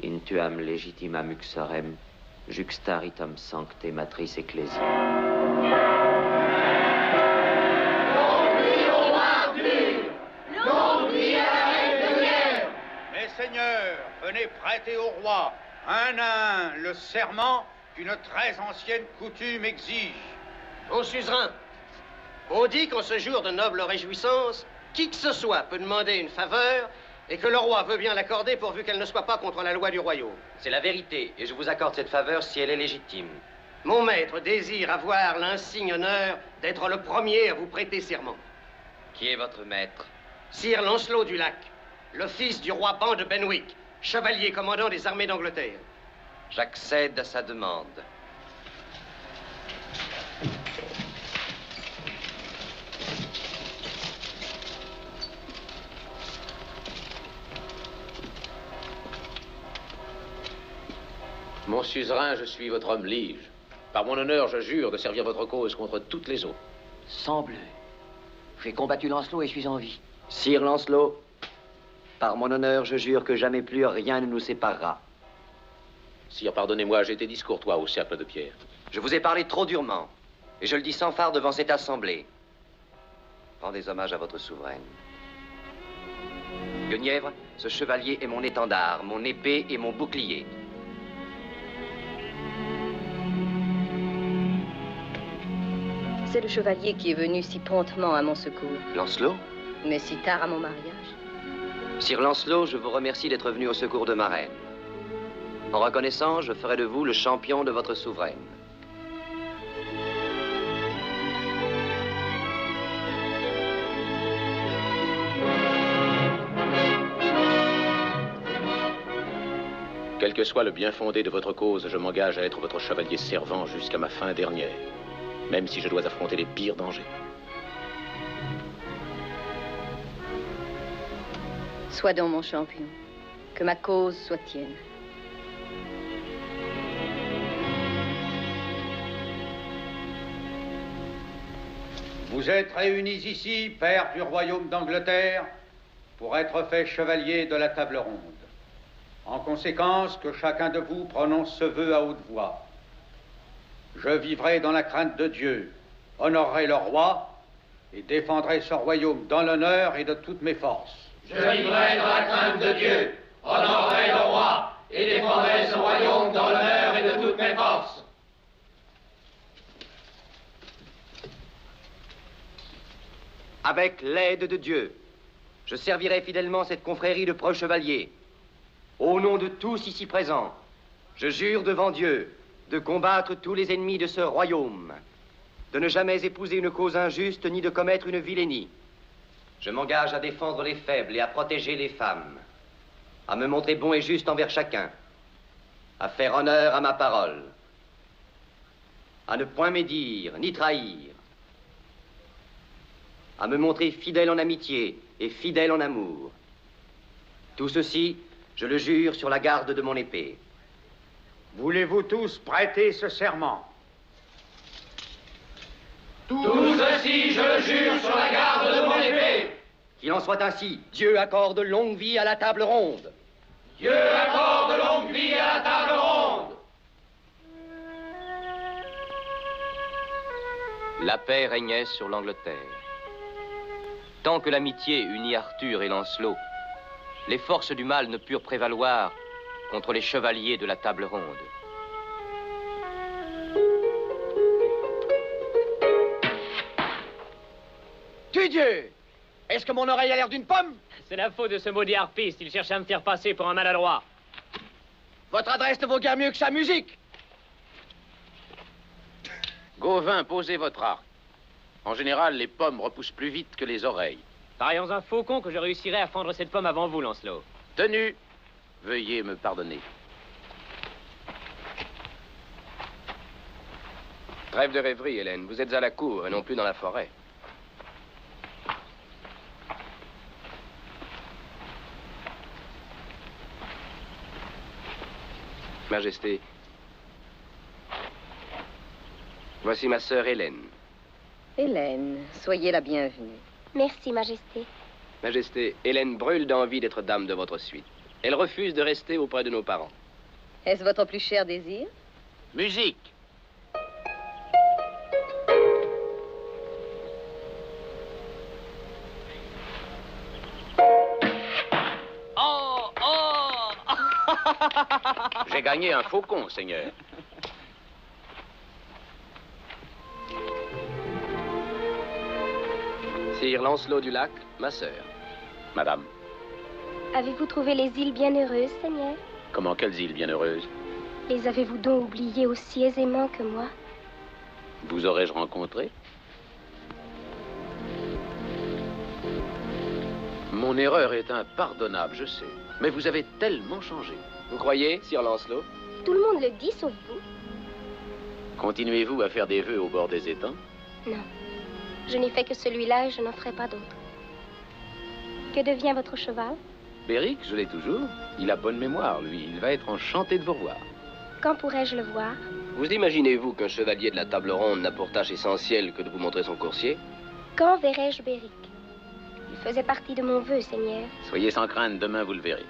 in tuam legitimam uxorem, Juxtaritum sancte matris ecclesi. Mes seigneurs, venez prêter au roi, un à un, le serment qu'une très ancienne coutume exige. Mon suzerain, on dit qu'en ce jour de noble réjouissance, qui que ce soit peut demander une faveur et que le roi veut bien l'accorder pourvu qu'elle ne soit pas contre la loi du royaume. C'est la vérité, et je vous accorde cette faveur si elle est légitime. Mon maître désire avoir l'insigne honneur d'être le premier à vous prêter serment. Qui est votre maître? Sir Lancelot du Lac, le fils du roi Ban de Benwick, chevalier commandant des armées d'Angleterre. J'accède à sa demande. Mon suzerain, je suis votre homme lige. Par mon honneur, je jure de servir votre cause contre toutes les autres. Sang-bleu. J'ai combattu Lancelot et suis en vie. Sire Lancelot, par mon honneur, je jure que jamais plus rien ne nous séparera. Sire, pardonnez-moi, j'ai été discourtois au cercle de pierre. Je vous ai parlé trop durement, et je le dis sans phare devant cette assemblée. Rendez hommage à votre souveraine. Guenièvre, ce chevalier est mon étendard, mon épée et mon bouclier. C'est le chevalier qui est venu si promptement à mon secours. Lancelot? Mais si tard à mon mariage. Sire Lancelot, je vous remercie d'être venu au secours de ma reine. En reconnaissant, je ferai de vous le champion de votre souveraine. Quel que soit le bien fondé de votre cause, je m'engage à être votre chevalier servant jusqu'à ma fin dernière, même si je dois affronter les pires dangers. Sois donc mon champion, que ma cause soit tienne. Vous êtes réunis ici, père du royaume d'Angleterre, pour être fait chevalier de la table ronde. En conséquence, que chacun de vous prononce ce vœu à haute voix. Je vivrai dans la crainte de Dieu, honorerai le roi et défendrai ce royaume dans l'honneur et de toutes mes forces. Je vivrai dans la crainte de Dieu, honorerai le roi et défendrai ce royaume dans l'honneur et de toutes mes forces. Avec l'aide de Dieu, je servirai fidèlement cette confrérie de proches chevaliers. Au nom de tous ici présents, je jure devant Dieu de combattre tous les ennemis de ce royaume, de ne jamais épouser une cause injuste ni de commettre une vilainie. Je m'engage à défendre les faibles et à protéger les femmes, à me montrer bon et juste envers chacun, à faire honneur à ma parole, à ne point médire ni trahir, à me montrer fidèle en amitié et fidèle en amour. Tout ceci, je le jure sur la garde de mon épée. Voulez-vous tous prêter ce serment? Tout ceci, je le jure sur la garde de mon épée. Qu'il en soit ainsi. Dieu accorde longue vie à la table ronde. Dieu accorde longue vie à la table ronde. La paix régnait sur l'Angleterre. Tant que l'amitié unit Arthur et Lancelot, les forces du mal ne purent prévaloir contre les chevaliers de la table ronde. Dieu! Est-ce que mon oreille a l'air d'une pomme? C'est la faute de ce maudit harpiste. Il cherche à me faire passer pour un maladroit. Votre adresse ne vaut guère mieux que sa musique. Gauvin, posez votre arc. En général, les pommes repoussent plus vite que les oreilles. Parions un faucon que je réussirai à fendre cette pomme avant vous, Lancelot. Tenu, veuillez me pardonner. Trêve de rêverie, Hélène. Vous êtes à la cour et non plus dans la forêt. Majesté, voici ma sœur Hélène. Hélène, soyez la bienvenue. Merci, Majesté. Majesté, Hélène brûle d'envie d'être dame de votre suite. Elle refuse de rester auprès de nos parents. Est-ce votre plus cher désir? Musique. Oh, oh. J'ai gagné un faucon, seigneur. Sire Lancelot du Lac, ma sœur. Madame, Avez-vous trouvé les îles bienheureuses, Seigneur? comment quelles îles bienheureuses Les avez-vous donc oubliées aussi aisément que moi? vous aurais-je rencontré? Mon erreur est impardonnable, je sais. Mais vous avez tellement changé. Vous croyez, Sire Lancelot? Tout le monde le dit, sauf vous. Continuez-vous à faire des vœux au bord des étangs? Non. Je n'ai fait que celui-là et je n'en ferai pas d'autre. Que devient votre cheval? Béric, je l'ai toujours. Il a bonne mémoire, lui. Il va être enchanté de vous revoir. Quand pourrais-je le voir? Vous imaginez-vous qu'un chevalier de la table ronde n'a pour tâche essentielle que de vous montrer son coursier? Quand verrai-je Béric? Il faisait partie de mon vœu, Seigneur. Soyez sans crainte, demain vous le verrez.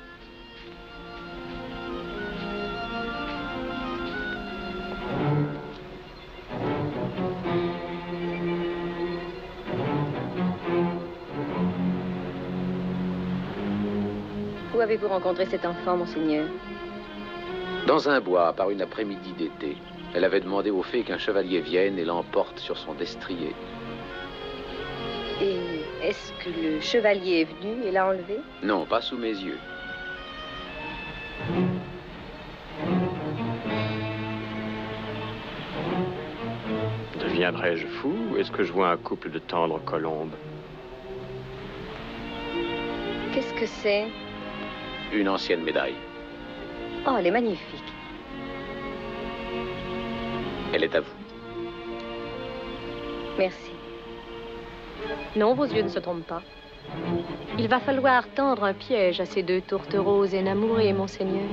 Où avez-vous rencontré cet enfant, monseigneur? Dans un bois, par une après-midi d'été, elle avait demandé aux fées qu'un chevalier vienne et l'emporte sur son destrier. Et est-ce que le chevalier est venu et l'a enlevé? Non, pas sous mes yeux. Deviendrai-je fou ou est-ce que je vois un couple de tendres colombes? Qu'est-ce que c'est? Une ancienne médaille. Oh, elle est magnifique. Elle est à vous. Merci. Non, vos yeux ne se trompent pas. Il va falloir tendre un piège à ces deux tourtereaux énamourés, monseigneur.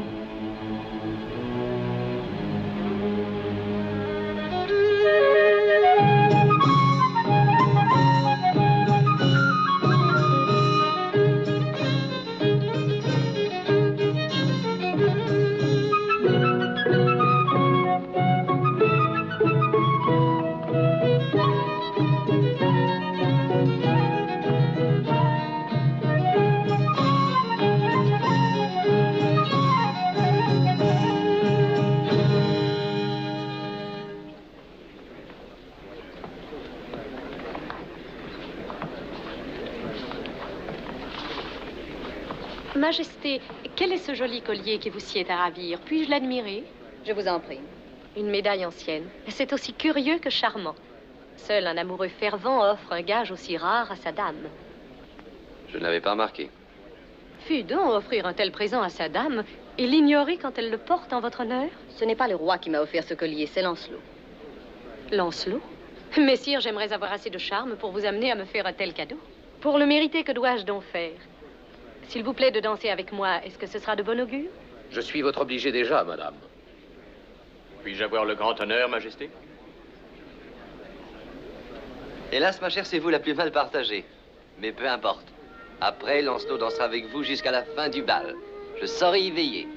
Majesté, quel est ce joli collier qui vous sied à ravir? Puis-je l'admirer? Je vous en prie. Une médaille ancienne. C'est aussi curieux que charmant. Seul un amoureux fervent offre un gage aussi rare à sa dame. Je ne l'avais pas remarqué. Fût donc offrir un tel présent à sa dame et l'ignorer quand elle le porte en votre honneur? Ce n'est pas le roi qui m'a offert ce collier, c'est Lancelot. Lancelot? Messire, j'aimerais avoir assez de charme pour vous amener à me faire un tel cadeau. Pour le mériter, que dois-je donc faire? S'il vous plaît de danser avec moi, est-ce que ce sera de bon augure? Je suis votre obligé déjà, madame. Puis-je avoir le grand honneur, Majesté? Hélas, ma chère, c'est vous la plus mal partagée. Mais peu importe. Après, Lancelot dansera avec vous jusqu'à la fin du bal. Je saurai y veiller.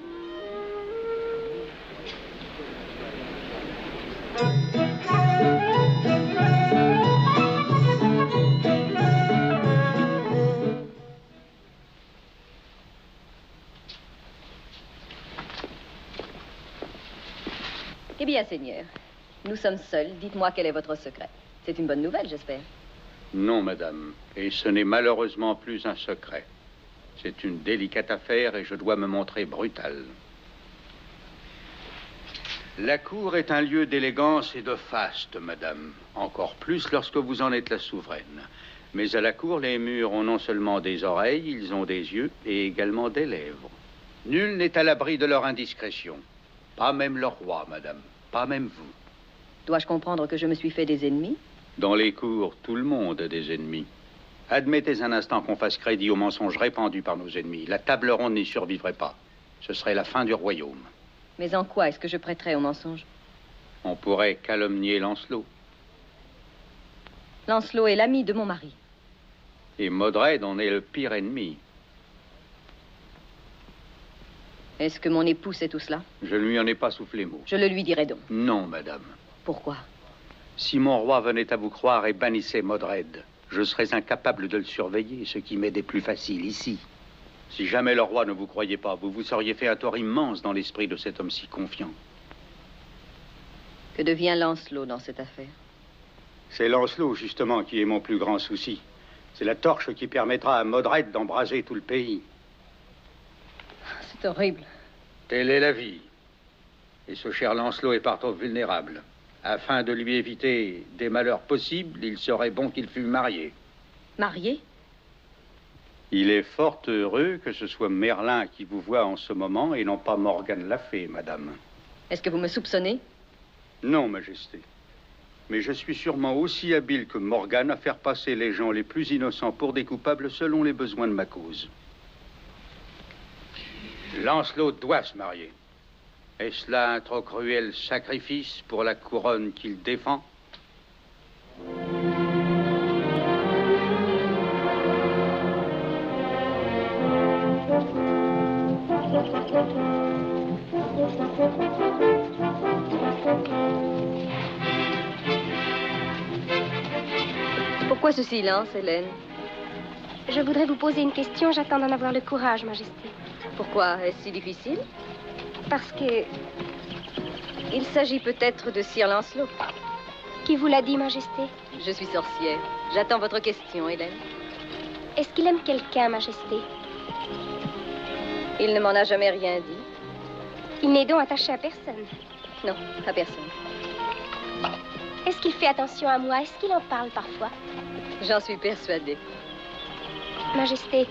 Eh bien, Seigneur, nous sommes seuls. Dites-moi quel est votre secret. C'est une bonne nouvelle, j'espère. Non, madame. Et ce n'est malheureusement plus un secret. C'est une délicate affaire et je dois me montrer brutal. La cour est un lieu d'élégance et de faste, madame. Encore plus lorsque vous en êtes la souveraine. Mais à la cour, les murs ont non seulement des oreilles, ils ont des yeux et également des lèvres. Nul n'est à l'abri de leur indiscrétion. Pas même le roi, madame. Pas même vous. Dois-je comprendre que je me suis fait des ennemis? Dans les cours, tout le monde a des ennemis. Admettez un instant qu'on fasse crédit aux mensonges répandus par nos ennemis. La table ronde n'y survivrait pas. Ce serait la fin du royaume. Mais en quoi est-ce que je prêterais au mensonge? On pourrait calomnier Lancelot. Lancelot est l'ami de mon mari. Et Modred en est le pire ennemi. Est-ce que mon époux sait tout cela? Je ne lui en ai pas soufflé mot. Je le lui dirai donc. Non, madame. Pourquoi? Si mon roi venait à vous croire et bannissait Modred, je serais incapable de le surveiller, ce qui m'est des plus faciles ici. Si jamais le roi ne vous croyait pas, vous vous seriez fait un tort immense dans l'esprit de cet homme si confiant. Que devient Lancelot dans cette affaire? C'est Lancelot, justement, qui est mon plus grand souci. C'est la torche qui permettra à Modred d'embraser tout le pays. C'est horrible. Telle est la vie. Et ce cher Lancelot est partout vulnérable. Afin de lui éviter des malheurs possibles, il serait bon qu'il fût marié. Marié? Il est fort heureux que ce soit Merlin qui vous voit en ce moment et non pas Morgane la fée, madame. Est-ce que vous me soupçonnez? Non, Majesté. Mais je suis sûrement aussi habile que Morgane à faire passer les gens les plus innocents pour des coupables selon les besoins de ma cause. Lancelot doit se marier. Est-ce là un trop cruel sacrifice pour la couronne qu'il défend? Pourquoi ce silence, Hélène? Je voudrais vous poser une question, j'attends d'en avoir le courage, Majesté. Pourquoi est-ce si difficile? Parce que... Il s'agit peut-être de Sir Lancelot. Qui vous l'a dit, Majesté? Je suis sorcière. J'attends votre question, Hélène. Est-ce qu'il aime quelqu'un, Majesté? Il ne m'en a jamais rien dit. Il n'est donc attaché à personne? Non, à personne. Est-ce qu'il fait attention à moi? Est-ce qu'il en parle parfois? J'en suis persuadée. Majesté,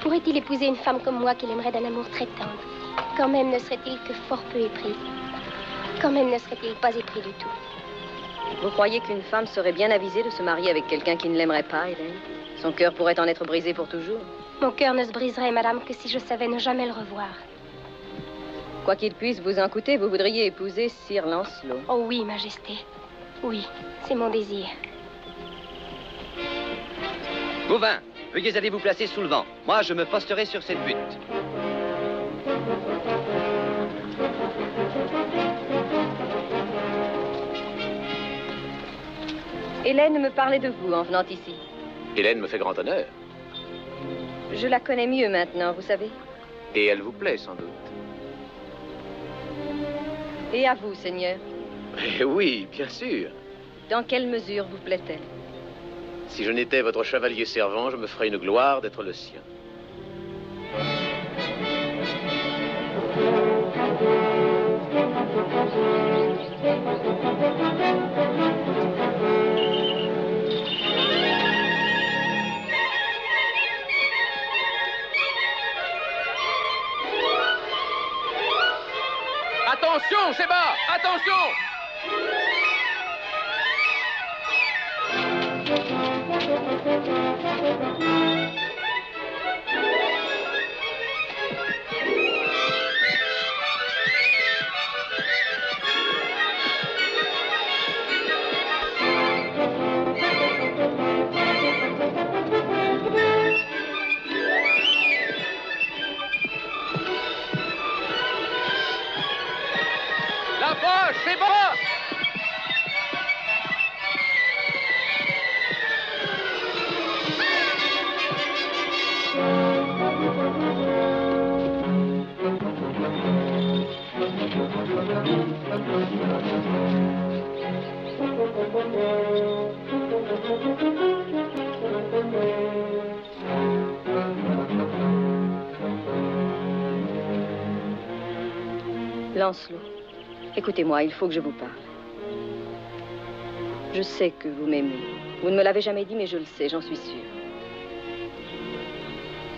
pourrait-il épouser une femme comme moi qu'il aimerait d'un amour très tendre? Quand même ne serait-il que fort peu épris? Quand même ne serait-il pas épris du tout? Vous croyez qu'une femme serait bien avisée de se marier avec quelqu'un qui ne l'aimerait pas, Hélène? Son cœur pourrait en être brisé pour toujours. Mon cœur ne se briserait, madame, que si je savais ne jamais le revoir. Quoi qu'il puisse vous en coûter, vous voudriez épouser Sir Lancelot. Oh oui, Majesté. Oui, c'est mon désir. Gauvin, veuillez aller vous placer sous le vent. Moi, je me posterai sur cette butte. Hélène me parlait de vous en venant ici. Hélène me fait grand honneur. Je la connais mieux maintenant, vous savez. Et elle vous plaît, sans doute. Et à vous, Seigneur? Eh oui, bien sûr. Dans quelle mesure vous plaît-elle? Si je n'étais votre chevalier servant, je me ferais une gloire d'être le sien. Attention, Sheba! Attention! L'approche, Sheba! Lancelot, écoutez-moi, il faut que je vous parle. Je sais que vous m'aimez. Vous ne me l'avez jamais dit, mais je le sais, j'en suis sûre.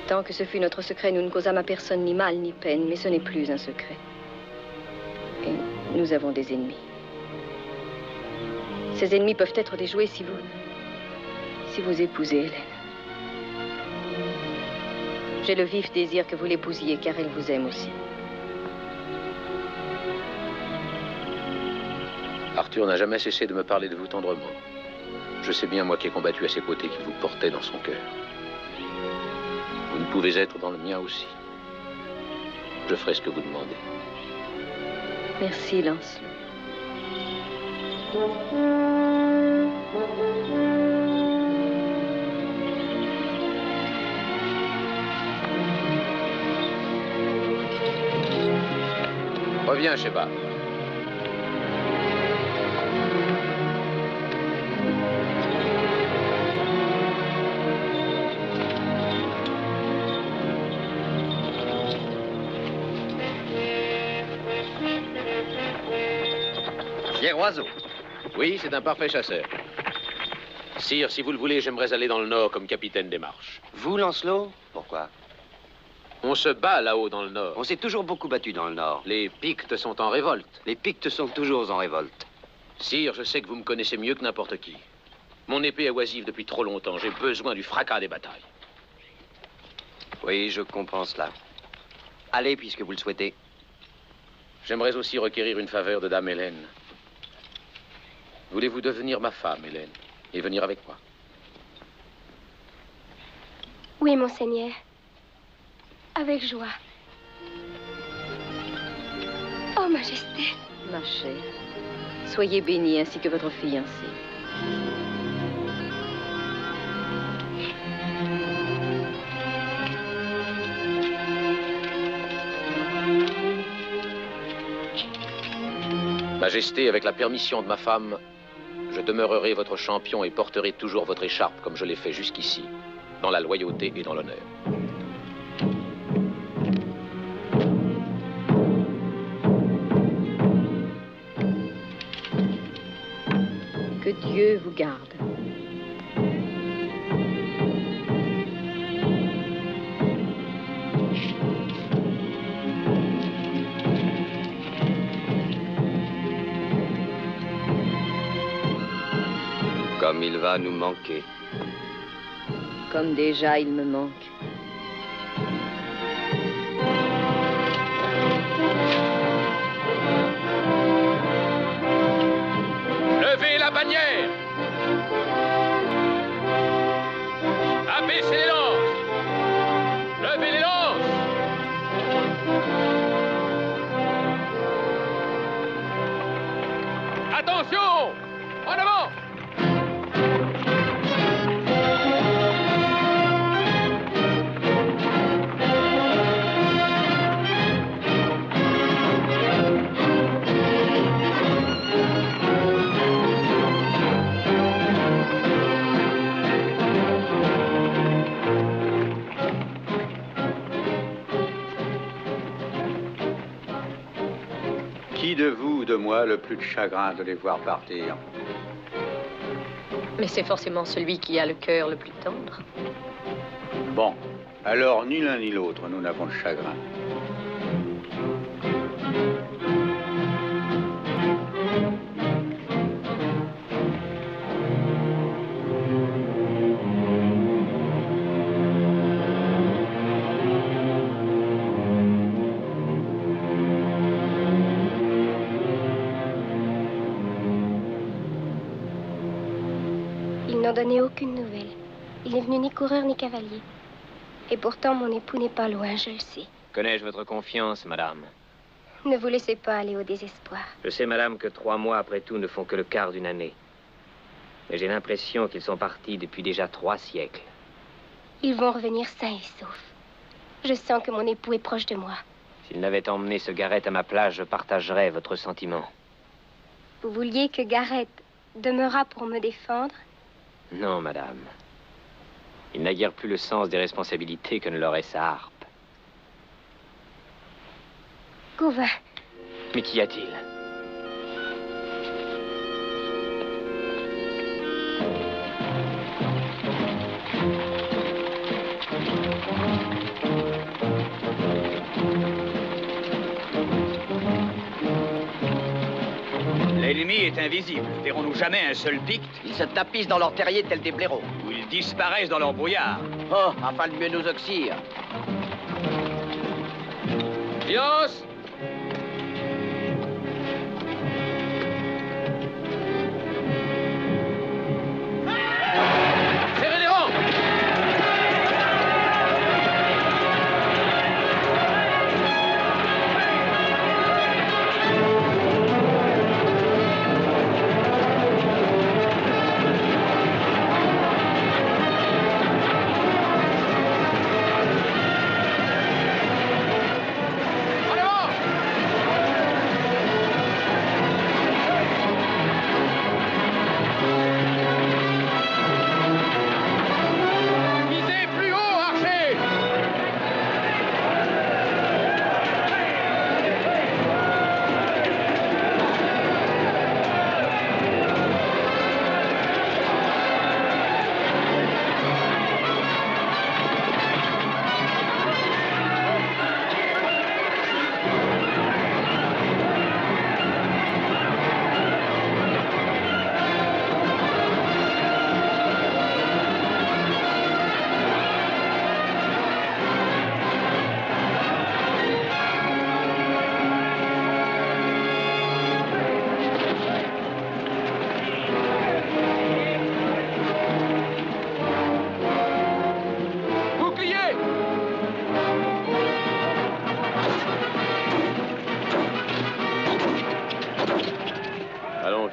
Tant que ce fut notre secret, nous ne causâmes à personne ni mal ni peine, mais ce n'est plus un secret. Et nous avons des ennemis. Ces ennemis peuvent être déjoués si vous épousez Hélène. J'ai le vif désir que vous l'épousiez, car elle vous aime aussi. Arthur n'a jamais cessé de me parler de vous tendrement. Je sais bien, moi qui ai combattu à ses côtés, qu'il vous portait dans son cœur. Vous ne pouvez être dans le mien aussi. Je ferai ce que vous demandez. Merci, Lancelot. Reviens, Sheba. Fier oiseau. Oui, c'est un parfait chasseur. Sire, si vous le voulez, j'aimerais aller dans le nord comme capitaine des marches. Vous, Lancelot? Pourquoi? On se bat là-haut dans le nord. On s'est toujours beaucoup battu dans le nord. Les Pictes sont en révolte. Les Pictes sont toujours en révolte. Sire, je sais que vous me connaissez mieux que n'importe qui. Mon épée est oisive depuis trop longtemps. J'ai besoin du fracas des batailles. Oui, je comprends cela. Allez, puisque vous le souhaitez. J'aimerais aussi requérir une faveur de Dame Hélène. Voulez-vous devenir ma femme, Hélène, et venir avec moi? Oui, monseigneur. Avec joie. Oh, Majesté. Ma chère, soyez bénie ainsi que votre fiancé. Majesté, avec la permission de ma femme, je demeurerai votre champion et porterai toujours votre écharpe comme je l'ai fait jusqu'ici, dans la loyauté et dans l'honneur. Que Dieu vous garde. Comme il va nous manquer. Comme déjà il me manque. Levez la bannière! Abaissez les lances! Levez les lances! Attention! En avant! Qui de vous ou de moi le plus de chagrin de les voir partir? Mais c'est forcément celui qui a le cœur le plus tendre. Bon, alors ni l'un ni l'autre, nous n'avons de chagrin. Ils n'ont donné aucune nouvelle. Il n'est venu ni coureur ni cavalier. Et pourtant, mon époux n'est pas loin, je le sais. Connais-je votre confiance, madame? Ne vous laissez pas aller au désespoir. Je sais, madame, que 3 mois après tout ne font que le quart d'une année. Mais j'ai l'impression qu'ils sont partis depuis déjà 3 siècles. Ils vont revenir sains et saufs. Je sens que mon époux est proche de moi. S'ils n'avaient emmené ce Gareth à ma place, je partagerais votre sentiment. Vous vouliez que Gareth demeurât pour me défendre? Non, madame. Il n'a guère plus le sens des responsabilités que ne l'aurait sa harpe. Gauvin. Mais qu'y a-t-il? L'ennemi est invisible. Verrons-nous jamais un seul Picte? Ils se tapissent dans leur terrier tels des blaireaux. Ou ils disparaissent dans leur brouillard. Oh, afin de mieux nous oxyre. Silence! Serrez les rangs!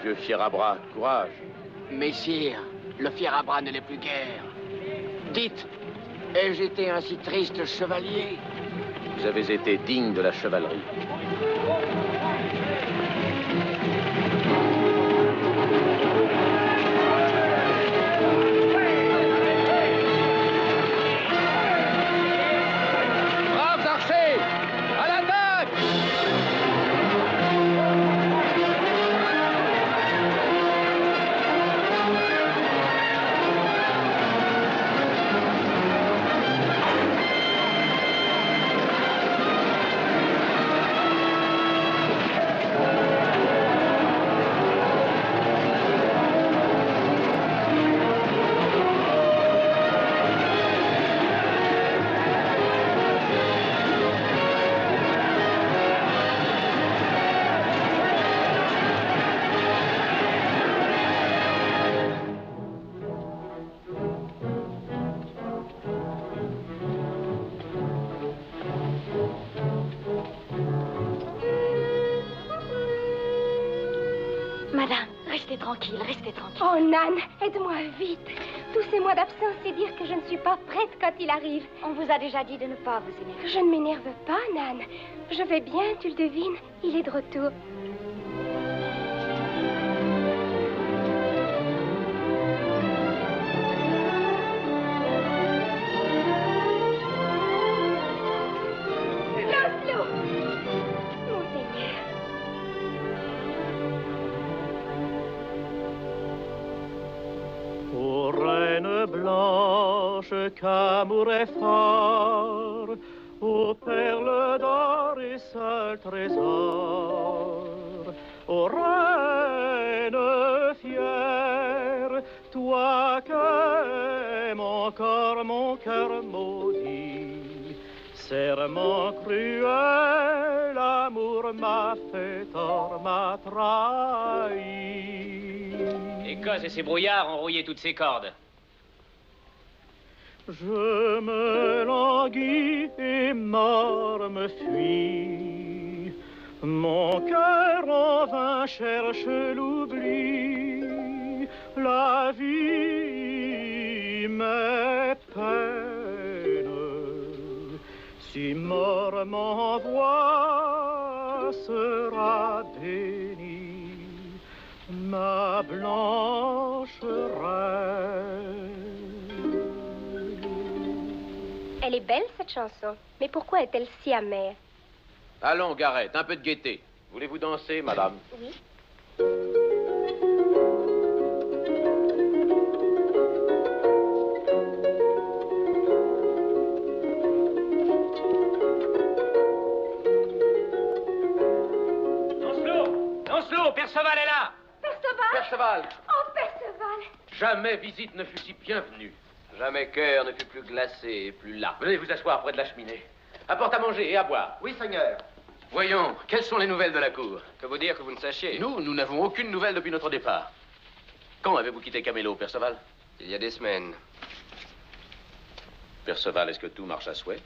vieux fier à bras. Courage. Messire, le fier à bras ne l'est plus guère. Dites, ai-je été un si triste chevalier? Vous avez été digne de la chevalerie. Braves archers, à l'attaque! Madame, restez tranquille, restez tranquille. Oh, Nan, aide-moi vite. Tous ces mois d'absence, c'est dire que je ne suis pas prête quand il arrive. On vous a déjà dit de ne pas vous énerver. Je ne m'énerve pas, Nan. Je vais bien, tu le devines. Il est de retour. Lancelot! Mon Seigneur. Ô reine blanche, qu'amour est fort, ô perles d'or et seul trésor, ô reine fière, toi que est mon corps, mon cœur maudit, serment cruel, l'amour m'a fait tort, m'a trahi. L'Écosse et ses brouillards ont rouillé toutes ses cordes. Je me languis et mort me fuit. Mon cœur en vain cherche l'oubli. La vie m'est peine. Si mort m'envoie, sera béni ma blanche reine. Elle est belle, cette chanson. Mais pourquoi est-elle si amère? Allons, Gareth, un peu de gaieté. Voulez-vous danser, madame? Oui. Lancelot, Perceval est là! Perceval! Perceval! Oh, Perceval! Jamais visite ne fut si bienvenue. Jamais cœur ne fut plus glacé et plus las. Venez vous asseoir près de la cheminée. Apporte à manger et à boire. Oui, Seigneur. Voyons, quelles sont les nouvelles de la cour? Que vous dire que vous ne sachiez? Nous n'avons aucune nouvelle depuis notre départ. Quand avez-vous quitté Camelot, Perceval? Il y a des semaines. Perceval, est-ce que tout marche à souhait?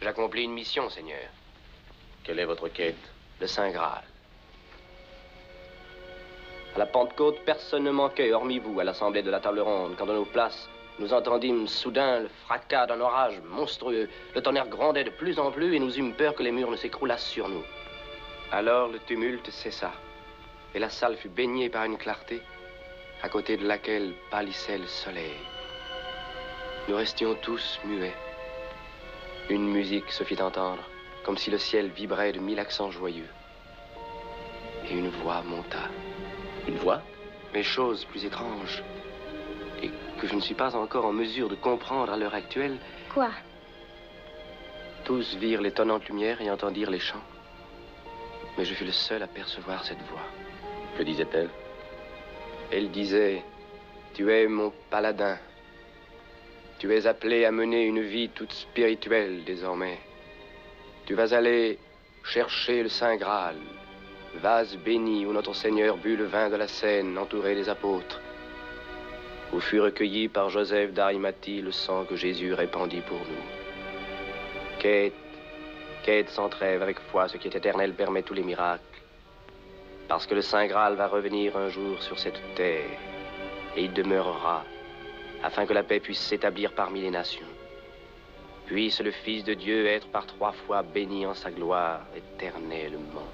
J'accomplis une mission, Seigneur. Quelle est votre quête? Le Saint Graal. À la Pentecôte, personne ne manquait, hormis vous, à l'assemblée de la table ronde, quand de nos places, nous entendîmes soudain le fracas d'un orage monstrueux. Le tonnerre grondait de plus en plus et nous eûmes peur que les murs ne s'écroulassent sur nous. Alors le tumulte cessa et la salle fut baignée par une clarté à côté de laquelle pâlissait le soleil. Nous restions tous muets. Une musique se fit entendre, comme si le ciel vibrait de 1000 accents joyeux. Et une voix monta. Une voix? Mais chose plus étrange, et que je ne suis pas encore en mesure de comprendre à l'heure actuelle. Quoi? Tous virent l'étonnante lumière et entendirent les chants. Mais je fus le seul à percevoir cette voix. Que disait-elle? Elle disait, tu es mon paladin. Tu es appelé à mener une vie toute spirituelle désormais. Tu vas aller chercher le Saint Graal, vase béni où notre Seigneur but le vin de la Seine, entouré des apôtres, où fut recueilli par Joseph d'Arimathie le sang que Jésus répandit pour nous. Quête sans trêve avec foi, ce qui est éternel permet tous les miracles. Parce que le Saint Graal va revenir un jour sur cette terre, et il demeurera, afin que la paix puisse s'établir parmi les nations. Puisse le Fils de Dieu être par 3 fois béni en sa gloire éternellement.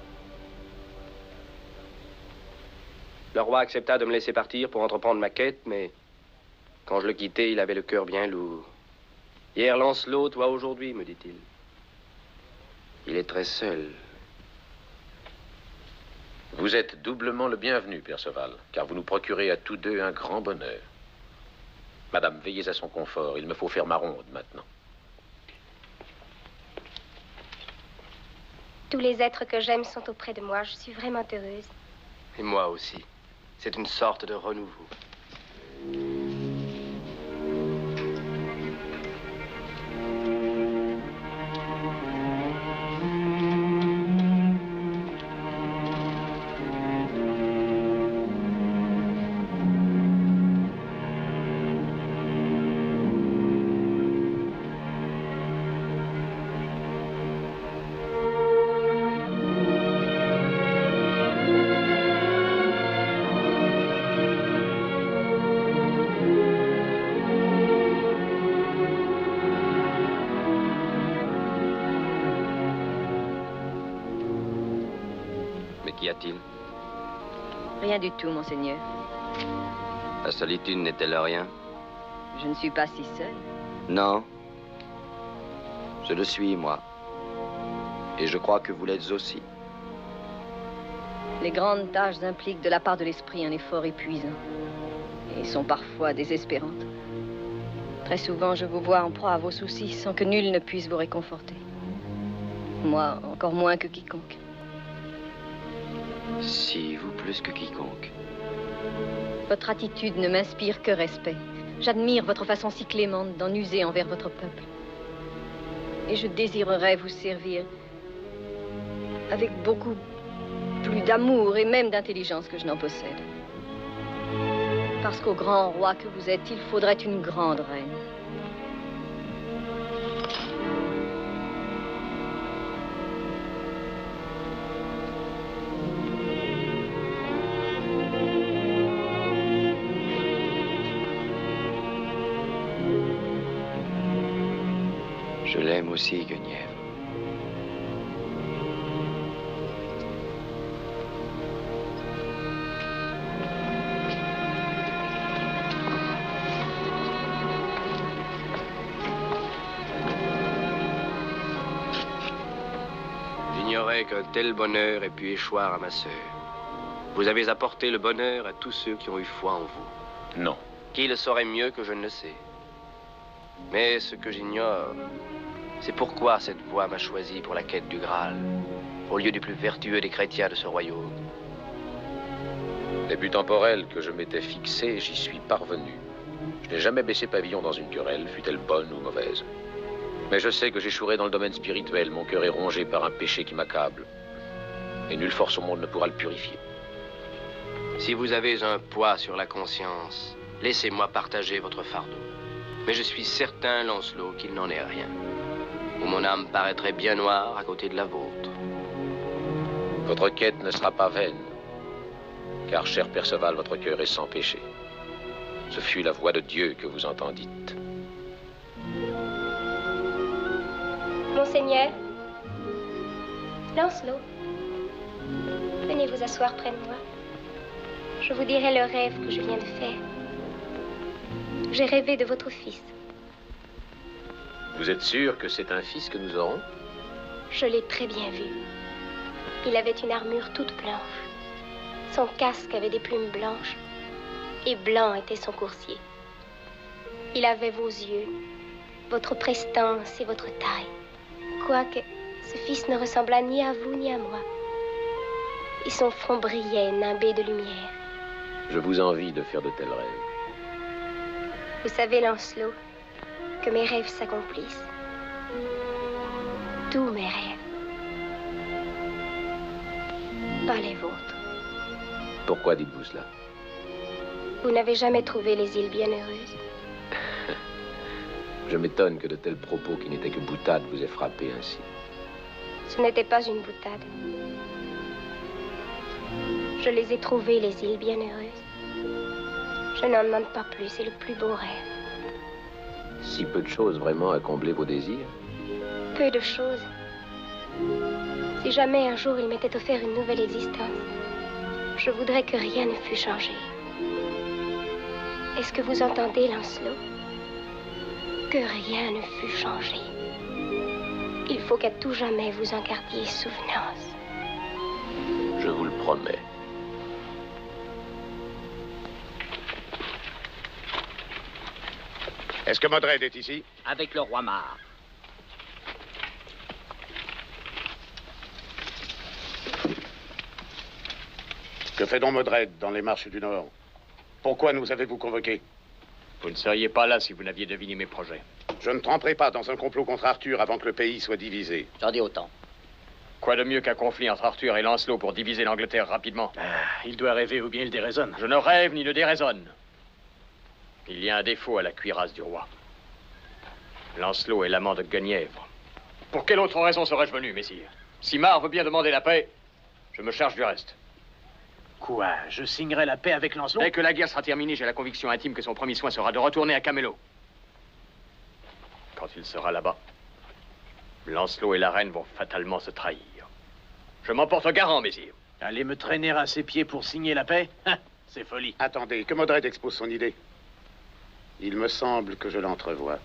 Le roi accepta de me laisser partir pour entreprendre ma quête, mais quand je le quittai, il avait le cœur bien lourd. Hier, Lancelot, toi aujourd'hui, me dit-il. Il est très seul. Vous êtes doublement le bienvenu, Perceval, car vous nous procurez à tous deux un grand bonheur. Madame, veillez à son confort. Il me faut faire ma ronde maintenant. Tous les êtres que j'aime sont auprès de moi. Je suis vraiment heureuse. Et moi aussi. C'est une sorte de renouveau. Qu'y a-t-il? Rien du tout, monseigneur. La solitude n'est-elle rien? Je ne suis pas si seule. Non. Je le suis, moi. Et je crois que vous l'êtes aussi. Les grandes tâches impliquent de la part de l'esprit un effort épuisant. Et sont parfois désespérantes. Très souvent, je vous vois en proie à vos soucis sans que nul ne puisse vous réconforter. Moi, encore moins que quiconque. Si, vous plus que quiconque. Votre attitude ne m'inspire que respect. J'admire votre façon si clémente d'en user envers votre peuple. Et je désirerais vous servir avec beaucoup plus d'amour et même d'intelligence que je n'en possède. Parce qu'au grand roi que vous êtes, il faudrait une grande reine. Je l'aime aussi, Guenièvre. J'ignorais qu'un tel bonheur ait pu échoir à ma sœur. Vous avez apporté le bonheur à tous ceux qui ont eu foi en vous. Non. Qui le saurait mieux que je ne le sais? Mais ce que j'ignore, c'est pourquoi cette voie m'a choisi pour la quête du Graal, au lieu du plus vertueux des chrétiens de ce royaume. Les buts temporels que je m'étais fixés, j'y suis parvenu. Je n'ai jamais baissé pavillon dans une querelle, fût-elle bonne ou mauvaise. Mais je sais que j'échouerai dans le domaine spirituel. Mon cœur est rongé par un péché qui m'accable. Et nulle force au monde ne pourra le purifier. Si vous avez un poids sur la conscience, laissez-moi partager votre fardeau. Mais je suis certain, Lancelot, qu'il n'en est rien. Ou mon âme paraîtrait bien noire à côté de la vôtre. Votre quête ne sera pas vaine. Car, cher Perceval, votre cœur est sans péché. Ce fut la voix de Dieu que vous entendîtes. Monseigneur, Lancelot, venez vous asseoir près de moi. Je vous dirai le rêve que je viens de faire. J'ai rêvé de votre fils. Vous êtes sûr que c'est un fils que nous aurons? Je l'ai très bien vu. Il avait une armure toute blanche. Son casque avait des plumes blanches. Et blanc était son coursier. Il avait vos yeux, votre prestance et votre taille. Quoique ce fils ne ressemblât ni à vous ni à moi. Et son front brillait, nimbé de lumière. Je vous envie de faire de tels rêves. Vous savez, Lancelot, que mes rêves s'accomplissent. Tous mes rêves. Pas les vôtres. Pourquoi dites-vous cela? Vous n'avez jamais trouvé les îles Bienheureuses? Je m'étonne que de tels propos qui n'étaient que boutades vous aient frappé ainsi. Ce n'était pas une boutade. Je les ai trouvées, les îles bienheureuses. Je n'en demande pas plus, c'est le plus beau rêve. Si peu de choses vraiment à combler vos désirs? Peu de choses. Si jamais un jour il m'était offert une nouvelle existence, je voudrais que rien ne fût changé. Est-ce que vous entendez, Lancelot? Que rien ne fût changé. Il faut qu'à tout jamais vous en gardiez souvenance. Je vous le promets. Est-ce que Modred est ici? Avec le roi Mar. Que fait donc Modred dans les marches du Nord? Pourquoi nous avez-vous convoqués? Vous ne seriez pas là si vous n'aviez deviné mes projets. Je ne tremperai pas dans un complot contre Arthur avant que le pays soit divisé. J'en dis autant. Quoi de mieux qu'un conflit entre Arthur et Lancelot pour diviser l'Angleterre rapidement? Il doit rêver ou bien il déraisonne. Je ne rêve ni ne déraisonne. Il y a un défaut à la cuirasse du roi. Lancelot est l'amant de Guenièvre. Pour quelle autre raison serais-je venu, messire? Si Mar veut bien demander la paix, je me charge du reste. Quoi? Je signerai la paix avec Lancelot? Dès que la guerre sera terminée, j'ai la conviction intime que son premier soin sera de retourner à Camelot. Quand il sera là-bas, Lancelot et la reine vont fatalement se trahir. Je m'en porte garant, messire. Aller me traîner à ses pieds pour signer la paix? C'est folie. Attendez, que Modred expose son idée. Il me semble que je l'entrevois.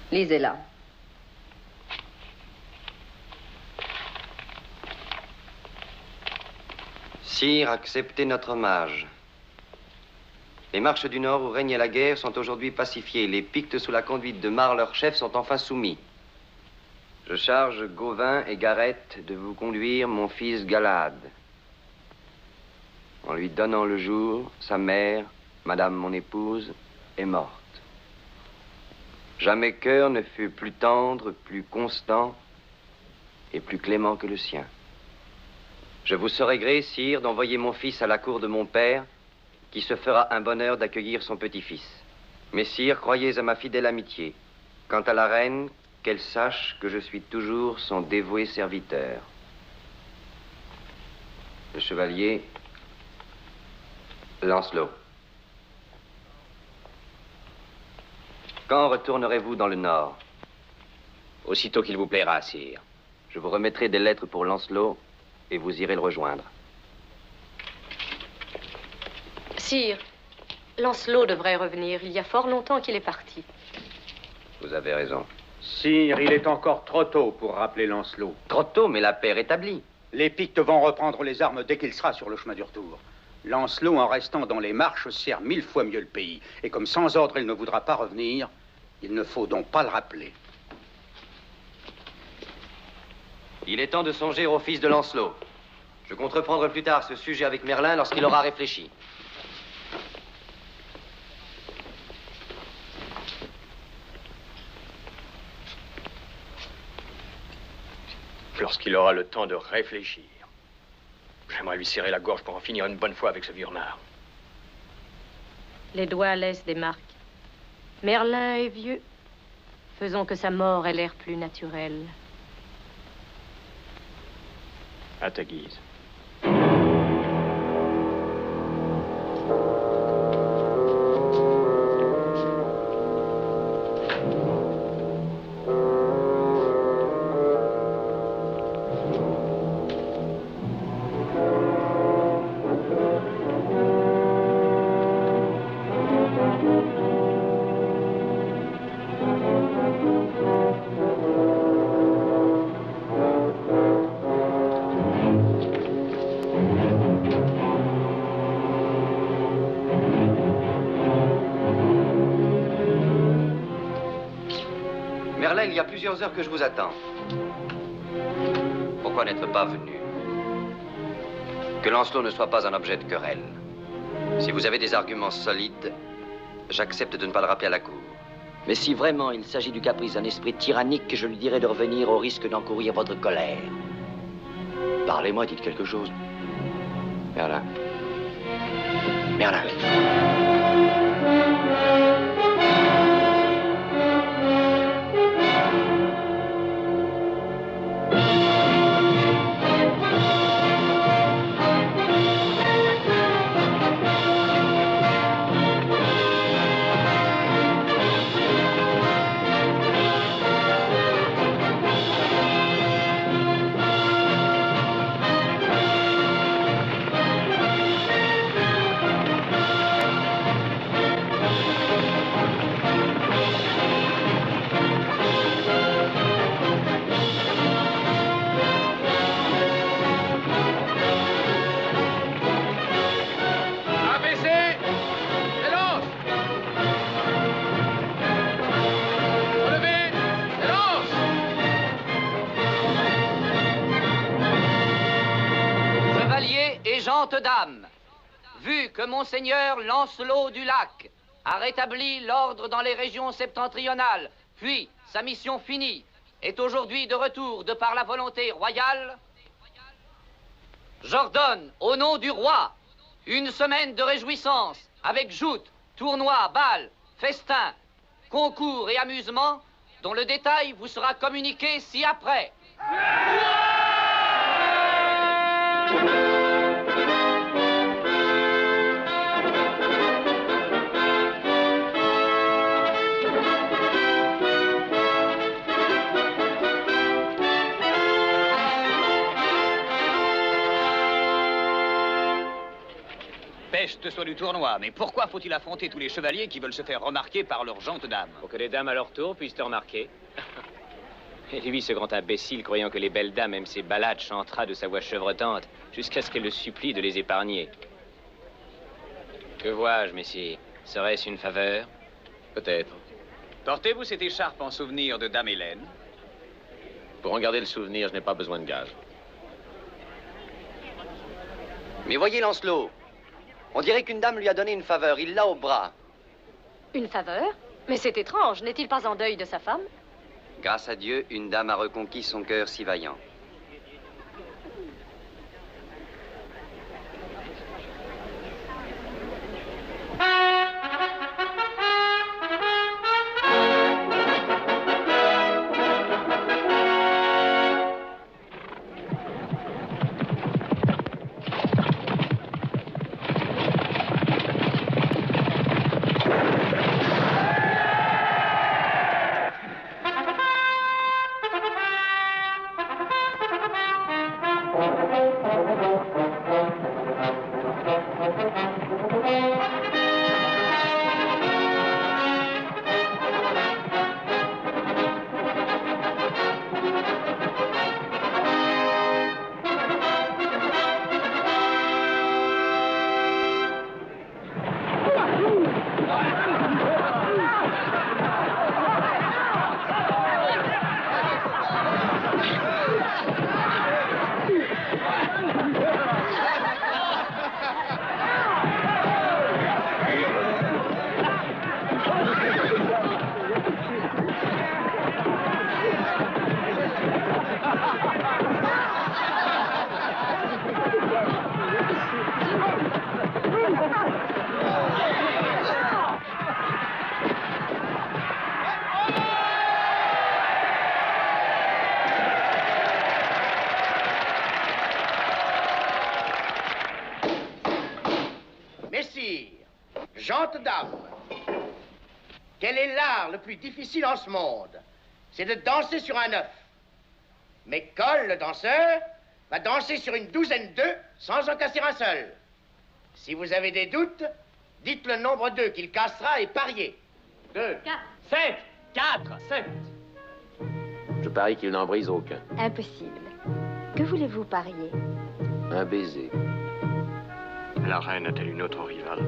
Lisez-la. Sire, acceptez notre hommage. Les marches du Nord où régnait la guerre sont aujourd'hui pacifiées. Les Pictes, sous la conduite de Mar, leur chef, sont enfin soumis. Je charge Gauvin et Gareth de vous conduire mon fils Galad. En lui donnant le jour, sa mère, Madame mon épouse, est morte. Jamais cœur ne fut plus tendre, plus constant et plus clément que le sien. Je vous serai gré, sire, d'envoyer mon fils à la cour de mon père, qui se fera un bonheur d'accueillir son petit-fils. Mais sire, croyez à ma fidèle amitié. Quant à la reine, qu'elle sache que je suis toujours son dévoué serviteur. Le chevalier Lancelot. Quand retournerez-vous dans le Nord? Aussitôt qu'il vous plaira, sire. Je vous remettrai des lettres pour Lancelot et vous irez le rejoindre. Sire, Lancelot devrait revenir. Il y a fort longtemps qu'il est parti. Vous avez raison. Sire, il est encore trop tôt pour rappeler Lancelot. Trop tôt, mais la paix est rétablie. Les Pictes vont reprendre les armes dès qu'il sera sur le chemin du retour. Lancelot, en restant dans les marches, sert 1000 fois mieux le pays. Et comme sans ordre, il ne voudra pas revenir, il ne faut donc pas le rappeler. Il est temps de songer au fils de Lancelot. Je compte reprendre plus tard ce sujet avec Merlin lorsqu'il aura réfléchi. Lorsqu'il aura le temps de réfléchir, j'aimerais lui serrer la gorge pour en finir une bonne fois avec ce vieux renard. Les doigts laissent des marques. Merlin est vieux. Faisons que sa mort ait l'air plus naturelle. À ta guise. Merlin, il y a plusieurs heures que je vous attends. Pourquoi n'être pas venu? Que Lancelot ne soit pas un objet de querelle. Si vous avez des arguments solides, j'accepte de ne pas le rappeler à la cour. Mais si vraiment il s'agit du caprice d'un esprit tyrannique, je lui dirai de revenir au risque d'encourir votre colère. Parlez-moi, dites quelque chose. Merlin. Merlin. Gentes dames, vu que Monseigneur Lancelot du Lac a rétabli l'ordre dans les régions septentrionales, puis sa mission finie, est aujourd'hui de retour de par la volonté royale, j'ordonne au nom du roi une semaine de réjouissance avec joutes, tournois, bals, festins, concours et amusements dont le détail vous sera communiqué ci-après. Peste soit du tournoi, mais pourquoi faut-il affronter tous les chevaliers qui veulent se faire remarquer par leurs gentes dames? Pour que les dames à leur tour puissent te remarquer. Et lui, ce grand imbécile, croyant que les belles dames aiment ses ballades, chantera de sa voix chevrotante jusqu'à ce qu'elle le supplie de les épargner. Que vois-je, messieurs? Serait-ce une faveur? Peut-être. Portez-vous cette écharpe en souvenir de Dame Hélène? Pour en garder le souvenir, je n'ai pas besoin de gage. Mais voyez Lancelot, on dirait qu'une dame lui a donné une faveur. Il l'a au bras. Une faveur? Mais c'est étrange. N'est-il pas en deuil de sa femme? Grâce à Dieu, une dame a reconquis son cœur si vaillant. Messire, gentes dames, quel est l'art le plus difficile en ce monde? C'est de danser sur un œuf. Mais Cole, le danseur, va danser sur une douzaine d'œufs sans en casser un seul. Si vous avez des doutes, dites le nombre d'œufs qu'il cassera et pariez. 2, 7, 4, 7. Je parie qu'il n'en brise aucun. Impossible. Que voulez-vous parier? Un baiser. La reine a-t-elle une autre rivale?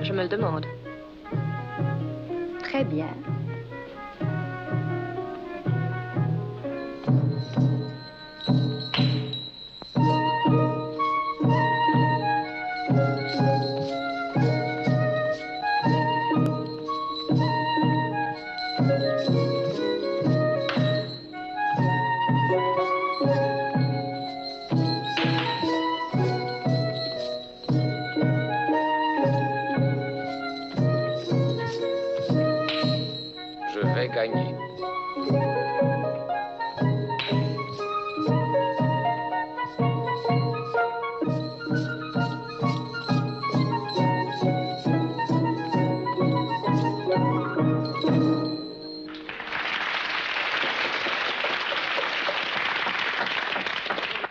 Je me le demande. Très bien. Gagner.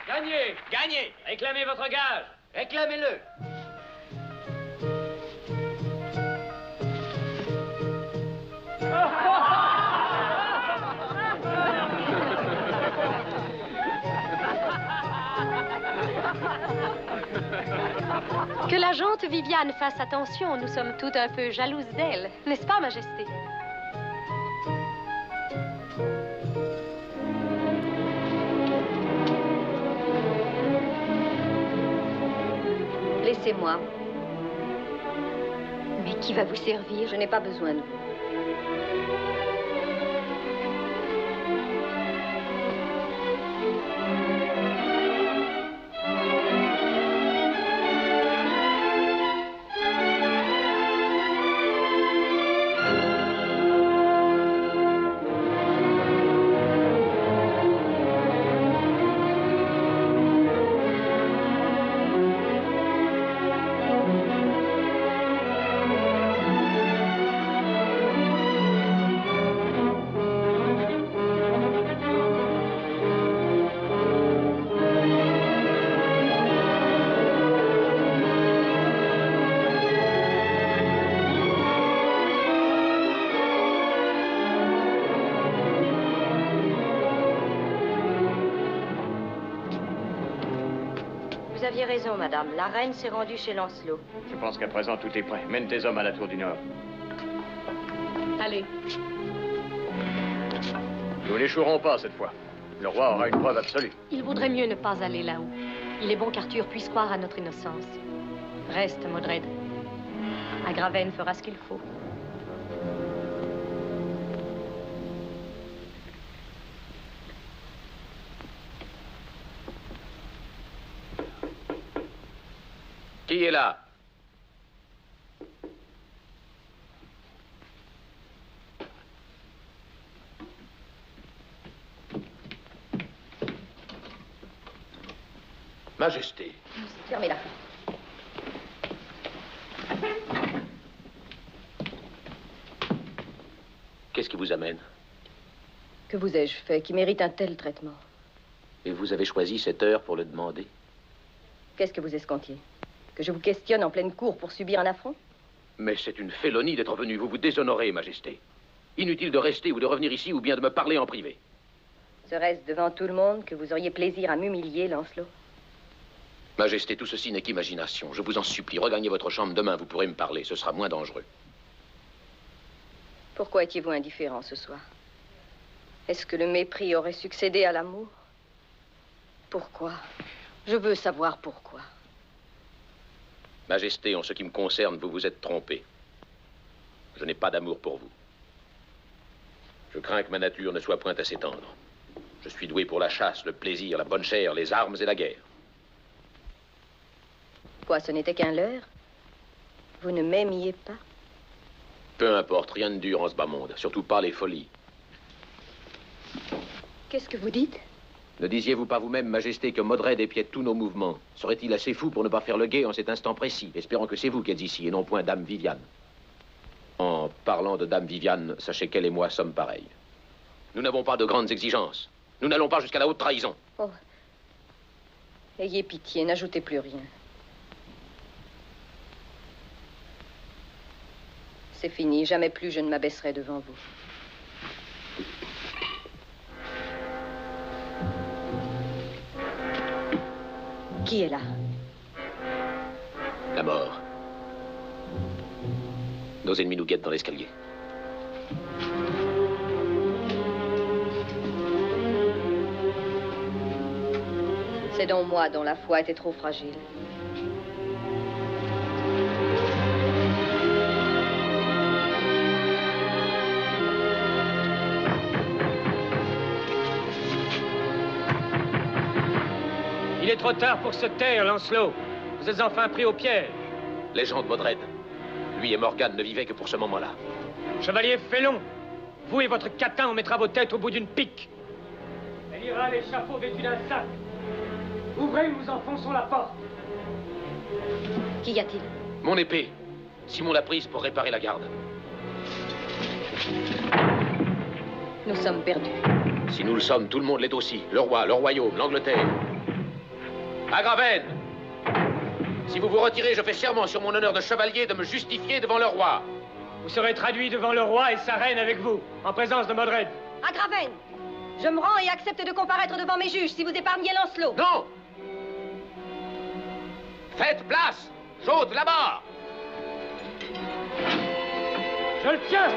Gagnez! Gagnez! Réclamez votre gage! Réclamez-le! Que la gente Viviane fasse attention, nous sommes toutes un peu jalouses d'elle, n'est-ce pas, Majesté? Laissez-moi. Mais qui va vous servir? Je n'ai pas besoin de vous. Vous aviez raison, madame. La reine s'est rendue chez Lancelot. Je pense qu'à présent, tout est prêt. Mène tes hommes à la Tour du Nord. Allez. Nous n'échouerons pas cette fois. Le roi aura une preuve absolue. Il vaudrait mieux ne pas aller là-haut. Il est bon qu'Arthur puisse croire à notre innocence. Reste, Modred. Agravenne fera ce qu'il faut. Qui est là? Majesté. Fermez-la. Qu'est-ce qui vous amène? Que vous ai-je fait qui mérite un tel traitement? Et vous avez choisi cette heure pour le demander? Qu'est-ce que vous escomptiez? Que je vous questionne en pleine cour pour subir un affront? Mais c'est une félonie d'être venu. Vous vous déshonorez, Majesté. Inutile de rester ou de revenir ici ou bien de me parler en privé. Serait-ce devant tout le monde que vous auriez plaisir à m'humilier, Lancelot? Majesté, tout ceci n'est qu'imagination. Je vous en supplie, regagnez votre chambre demain, vous pourrez me parler. Ce sera moins dangereux. Pourquoi étiez-vous indifférent ce soir? Est-ce que le mépris aurait succédé à l'amour? Pourquoi? Je veux savoir pourquoi. Majesté, en ce qui me concerne, vous vous êtes trompé. Je n'ai pas d'amour pour vous. Je crains que ma nature ne soit point assez tendre. Je suis doué pour la chasse, le plaisir, la bonne chair, les armes et la guerre. Quoi, ce n'était qu'un leurre? Vous ne m'aimiez pas? Peu importe, rien ne dure en ce bas monde, surtout pas les folies. Qu'est-ce que vous dites? Ne disiez-vous pas vous-même, Majesté, que Modred épiait tous nos mouvements? Serait-il assez fou pour ne pas faire le guet en cet instant précis, espérant que c'est vous qui êtes ici et non point Dame Viviane? En parlant de Dame Viviane, sachez qu'elle et moi sommes pareils. Nous n'avons pas de grandes exigences. Nous n'allons pas jusqu'à la haute trahison. Oh. Ayez pitié, n'ajoutez plus rien. C'est fini, jamais plus je ne m'abaisserai devant vous. Qui est là? La mort. Nos ennemis nous guettent dans l'escalier. C'est donc moi dont la foi était trop fragile. Il est trop tard pour se taire, Lancelot. Vous êtes enfin pris au piège. Légende Modred. Lui et Morgane ne vivaient que pour ce moment-là. Chevalier Félon, vous et votre catin, on mettra vos têtes au bout d'une pique. Elle ira à l'échafaud vêtu d'un sac. Ouvrez, nous enfonçons la porte. Qu'y a-t-il? Mon épée. Simon l'a prise pour réparer la garde. Nous sommes perdus. Si nous le sommes, tout le monde l'est aussi. Le roi, le royaume, l'Angleterre. Agravenne! Si vous vous retirez, je fais serment sur mon honneur de chevalier de me justifier devant le roi. Vous serez traduit devant le roi et sa reine avec vous, en présence de Modred. Agravenne! Je me rends et accepte de comparaître devant mes juges si vous épargnez Lancelot. Non! Faites place! J'ôte là-bas! Je le tiens!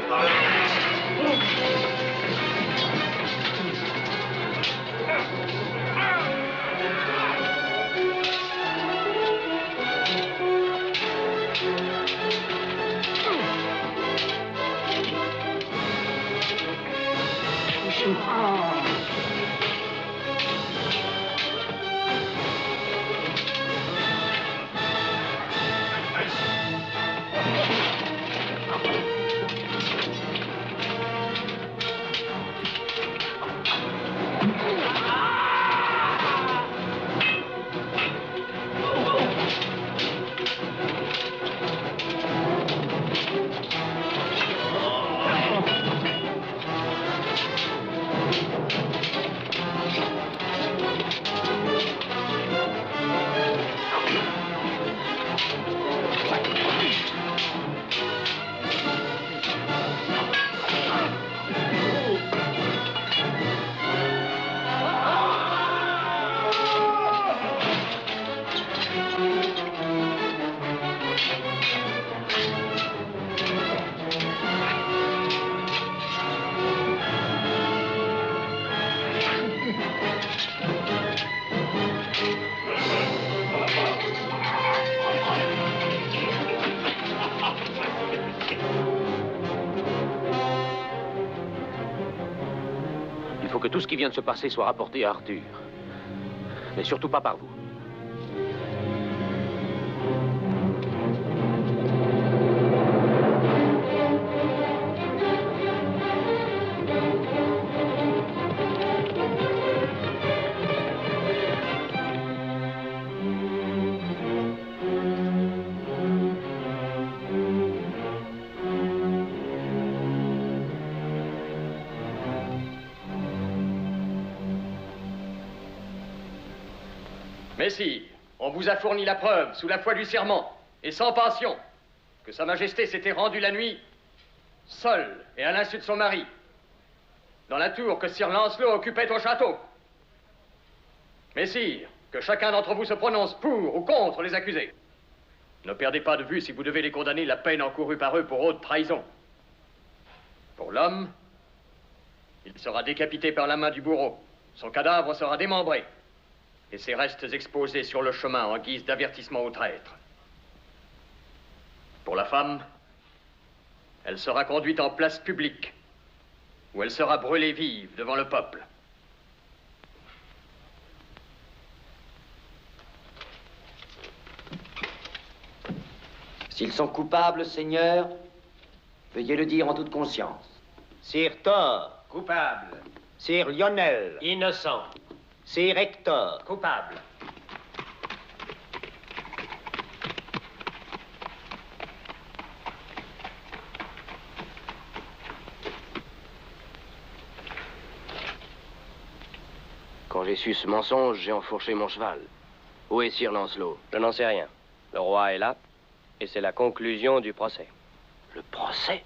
Il faut que tout ce qui vient de se passer soit rapporté à Arthur. Mais surtout pas par vous. Messire, on vous a fourni la preuve, sous la foi du serment, et sans pension, que Sa Majesté s'était rendue la nuit, seule et à l'insu de son mari, dans la tour que Sir Lancelot occupait au château. Messire, que chacun d'entre vous se prononce pour ou contre les accusés. Ne perdez pas de vue, si vous devez les condamner, la peine encourue par eux pour haute trahison. Pour l'homme, il sera décapité par la main du bourreau. Son cadavre sera démembré et ses restes exposés sur le chemin en guise d'avertissement aux traîtres. Pour la femme, elle sera conduite en place publique, où elle sera brûlée vive devant le peuple. S'ils sont coupables, Seigneur, veuillez le dire en toute conscience. Sir Thor, coupable. Sir Lionel, Innocent. Sir Hector, Coupable. Quand j'ai su ce mensonge, j'ai enfourché mon cheval. Où est Sir Lancelot? Je n'en sais rien. Le roi est là, et c'est la conclusion du procès. Le procès?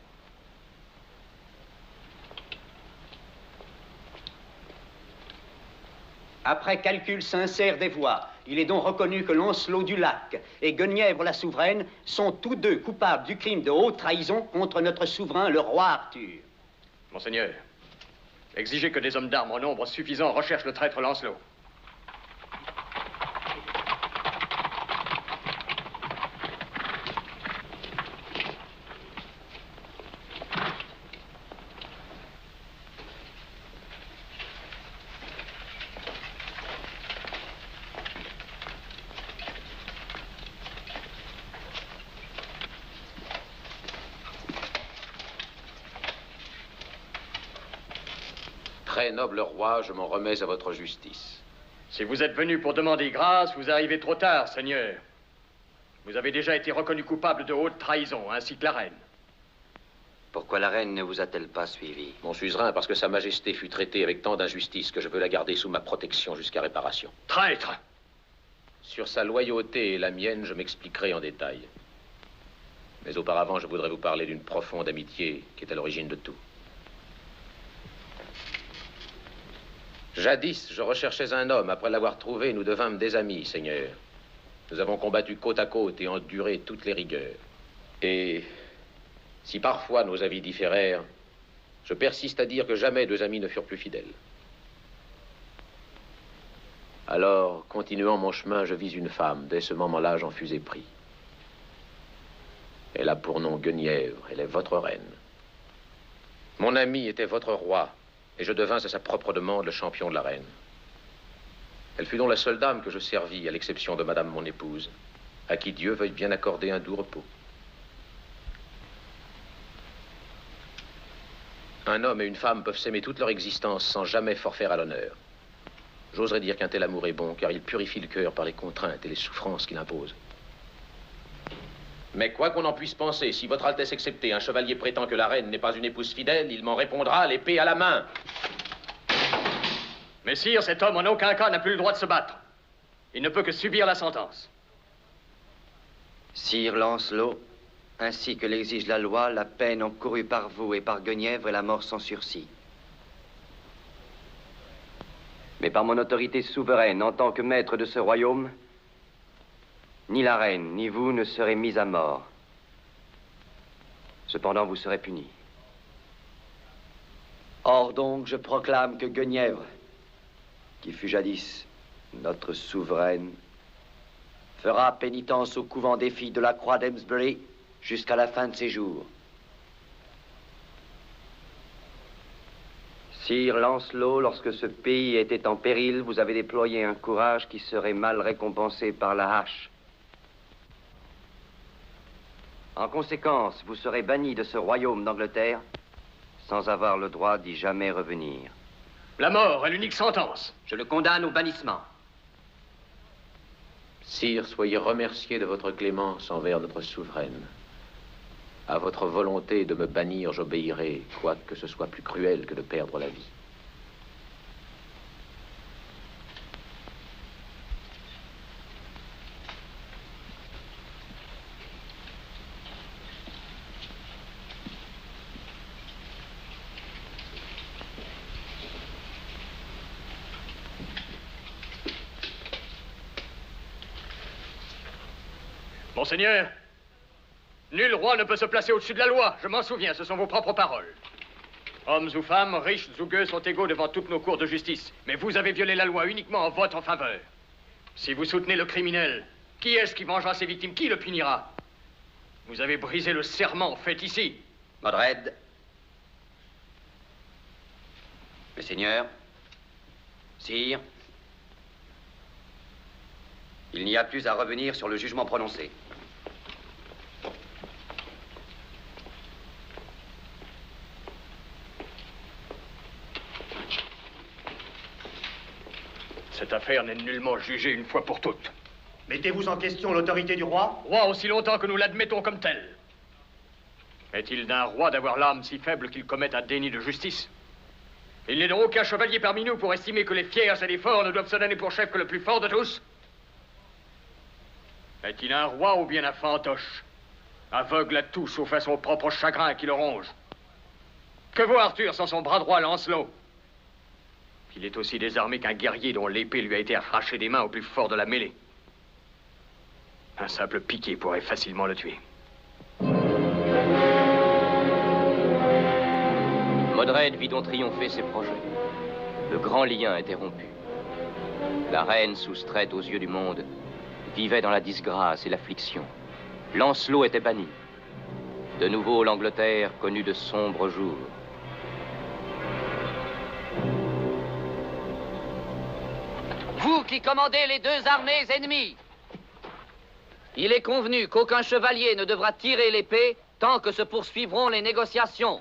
après calcul sincère des voix, il est donc reconnu que Lancelot du Lac et Guenièvre la souveraine sont tous deux coupables du crime de haute trahison contre notre souverain, le roi Arthur. Monseigneur, exigez que des hommes d'armes en nombre suffisant recherchent le traître Lancelot. Très noble roi, je m'en remets à votre justice. Si vous êtes venu pour demander grâce, vous arrivez trop tard, Seigneur. Vous avez déjà été reconnu coupable de haute trahison, ainsi que la reine. Pourquoi la reine ne vous a-t-elle pas suivi? Mon suzerain, parce que Sa Majesté fut traitée avec tant d'injustice que je veux la garder sous ma protection jusqu'à réparation. Traître! Sur sa loyauté et la mienne, je m'expliquerai en détail. Mais auparavant, je voudrais vous parler d'une profonde amitié qui est à l'origine de tout. Jadis, je recherchais un homme. Après l'avoir trouvé, nous devînmes des amis, Seigneur. Nous avons combattu côte à côte et enduré toutes les rigueurs. Et si parfois nos avis différèrent, je persiste à dire que jamais deux amis ne furent plus fidèles. Alors, continuant mon chemin, je vis une femme. Dès ce moment-là, j'en fus épris. Elle a pour nom Guenièvre. Elle est votre reine. Mon ami était votre roi. et je devins à sa propre demande le champion de la reine. Elle fut donc la seule dame que je servis, à l'exception de madame mon épouse, à qui Dieu veuille bien accorder un doux repos. Un homme et une femme peuvent s'aimer toute leur existence sans jamais forfaire à l'honneur. J'oserais dire qu'un tel amour est bon, car il purifie le cœur par les contraintes et les souffrances qu'il impose. Mais quoi qu'on en puisse penser, si votre Altesse exceptée, un chevalier prétend que la reine n'est pas une épouse fidèle, il m'en répondra l'épée à la main. Mais sire, cet homme en aucun cas n'a plus le droit de se battre. Il ne peut que subir la sentence. Sire Lancelot, ainsi que l'exige la loi, la peine encourue par vous et par Guenièvre est la mort sans sursis. Mais par mon autorité souveraine en tant que maître de ce royaume, ni la reine, ni vous ne serez mis à mort. Cependant, vous serez punis. Or donc, je proclame que Guenièvre, qui fut jadis notre souveraine, fera pénitence au couvent des filles de la Croix d'Amesbury jusqu'à la fin de ses jours. Sire Lancelot, lorsque ce pays était en péril, vous avez déployé un courage qui serait mal récompensé par la hache. En conséquence, vous serez banni de ce royaume d'Angleterre sans avoir le droit d'y jamais revenir. La mort est l'unique sentence. Je le condamne au bannissement. Sire, soyez remercié de votre clémence envers notre souveraine. À votre volonté de me bannir, j'obéirai, quoique ce soit plus cruel que de perdre la vie. Monseigneur, nul roi ne peut se placer au-dessus de la loi. Je m'en souviens, ce sont vos propres paroles. Hommes ou femmes, riches ou gueux, sont égaux devant toutes nos cours de justice. Mais vous avez violé la loi uniquement en votre faveur. Si vous soutenez le criminel, qui est-ce qui vengera ses victimes? Qui le punira? Vous avez brisé le serment fait ici. Modred. Mes seigneurs, sire, il n'y a plus à revenir sur le jugement prononcé. Cette affaire n'est nullement jugée une fois pour toutes. Mettez-vous en question l'autorité du roi? Roi aussi longtemps que nous l'admettons comme tel. Est-il d'un roi d'avoir l'âme si faible qu'il commette un déni de justice? Il n'est donc aucun chevalier parmi nous pour estimer que les fiers et les forts ne doivent se donner pour chef que le plus fort de tous? Est-il un roi ou bien un fantoche, aveugle à tout sauf à son propre chagrin qui le ronge? Que vaut Arthur sans son bras droit Lancelot? Il est aussi désarmé qu'un guerrier dont l'épée lui a été arrachée des mains au plus fort de la mêlée. Un simple piqué pourrait facilement le tuer. Modred vit donc triompher ses projets. Le grand lien était rompu. La reine, soustraite aux yeux du monde, vivait dans la disgrâce et l'affliction. Lancelot était banni. De nouveau, l'Angleterre connut de sombres jours. Vous qui commandez les deux armées ennemies, il est convenu qu'aucun chevalier ne devra tirer l'épée tant que se poursuivront les négociations.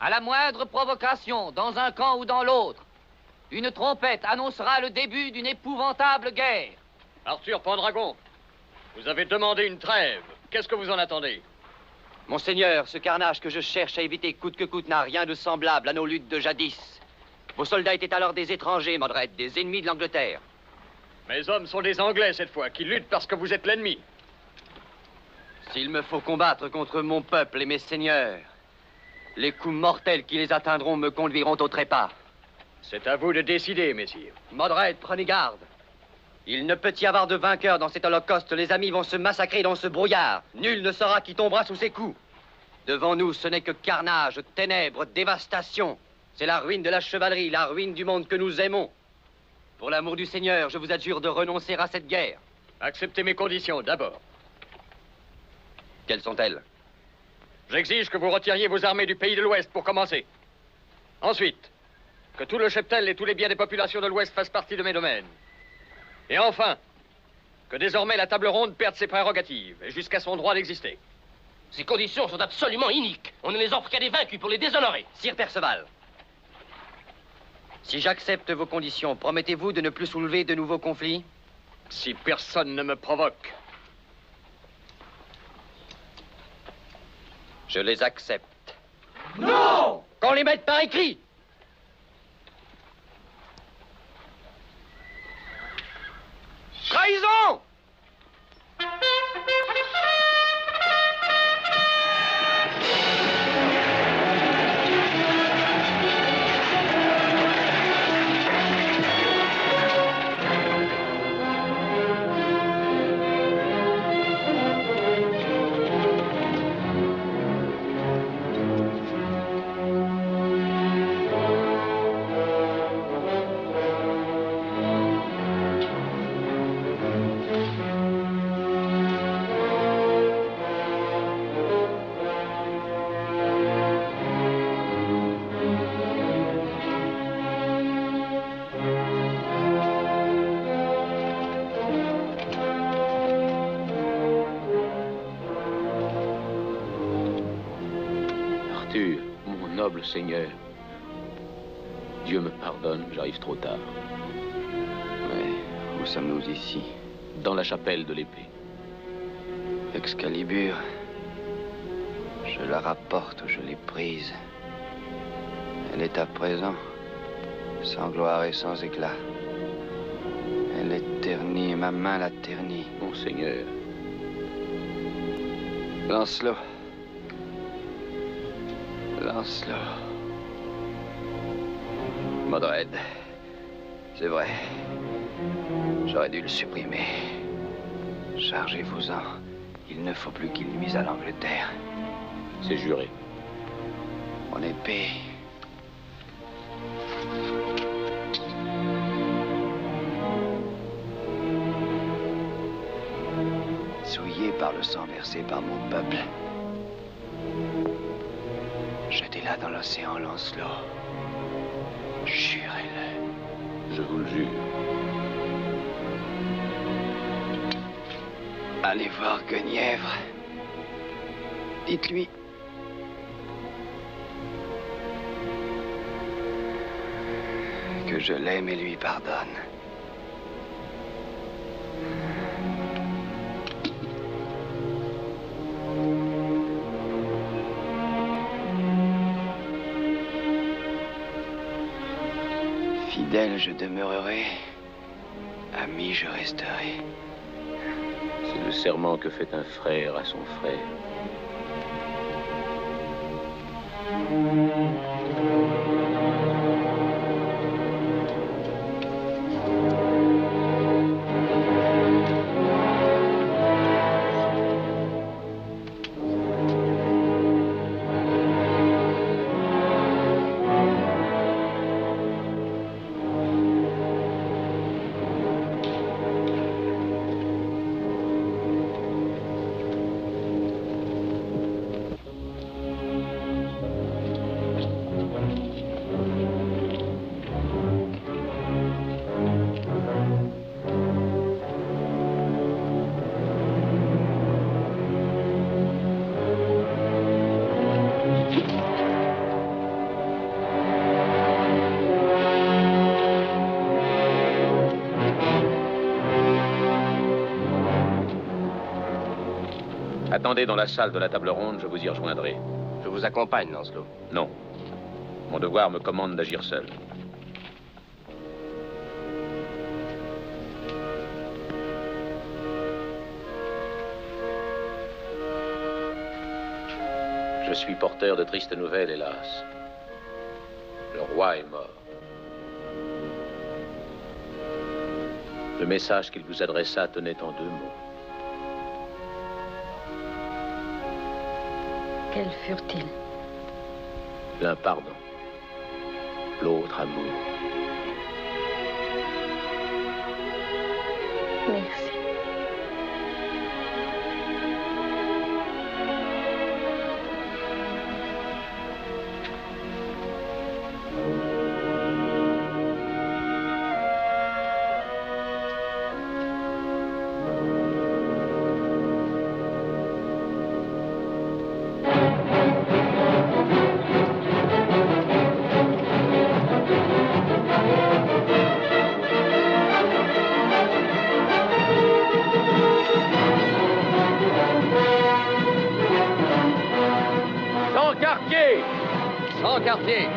À la moindre provocation, dans un camp ou dans l'autre, une trompette annoncera le début d'une épouvantable guerre. Arthur Pendragon, vous avez demandé une trêve. Qu'est-ce que vous en attendez? Monseigneur, ce carnage que je cherche à éviter coûte que coûte n'a rien de semblable à nos luttes de jadis. Vos soldats étaient alors des étrangers, Modred, des ennemis de l'Angleterre. Mes hommes sont des Anglais cette fois, qui luttent parce que vous êtes l'ennemi. S'il me faut combattre contre mon peuple et mes seigneurs, les coups mortels qui les atteindront me conduiront au trépas. C'est à vous de décider, messire. Modred, prenez garde. Il ne peut y avoir de vainqueur dans cet holocauste. Les amis vont se massacrer dans ce brouillard. Nul ne saura qui tombera sous ses coups. Devant nous, ce n'est que carnage, ténèbres, dévastation. C'est la ruine de la chevalerie, la ruine du monde que nous aimons. Pour l'amour du Seigneur, je vous adjure de renoncer à cette guerre. Acceptez mes conditions, d'abord. Quelles sont-elles? J'exige que vous retiriez vos armées du pays de l'Ouest pour commencer. Ensuite, que tout le cheptel et tous les biens des populations de l'Ouest fassent partie de mes domaines. Et enfin, que désormais la table ronde perde ses prérogatives, et jusqu'à son droit d'exister. Ces conditions sont absolument iniques. On ne les offre qu'à des vaincus pour les déshonorer. Sire Perceval, si j'accepte vos conditions, promettez-vous de ne plus soulever de nouveaux conflits? Si personne ne me provoque. Je les accepte. Non! Qu'on les mette par écrit! Trahison! Mon noble Seigneur, Dieu me pardonne, j'arrive trop tard. Mais où sommes-nous ici? Dans la chapelle de l'épée. Excalibur, je la rapporte ou je l'ai prise. Elle est à présent sans gloire et sans éclat. Elle est ternie et ma main l'a ternie. Mon Seigneur. Lancelot. Lancelot. Modred. C'est vrai. J'aurais dû le supprimer. Chargez-vous-en. Il ne faut plus qu'il nuise à l'Angleterre. C'est juré. Mon épée. Souillée par le sang versé par mon peuple. Jetez-la dans l'océan, Lancelot. Jurez-le. Je vous le jure. Allez voir Guenièvre. Dites-lui. Que je l'aime et lui pardonne. Fidèle, je demeurerai. Ami, je resterai. C'est le serment que fait un frère à son frère. Attendez dans la salle de la table ronde, je vous y rejoindrai. Je vous accompagne, Lancelot. Non. Mon devoir me commande d'agir seul. Je suis porteur de tristes nouvelles, hélas. Le roi est mort. Le message qu'il vous adressa tenait en 2 mots. Quels furent-ils? L'un pardon, l'autre amour. Merci. Sans quartier.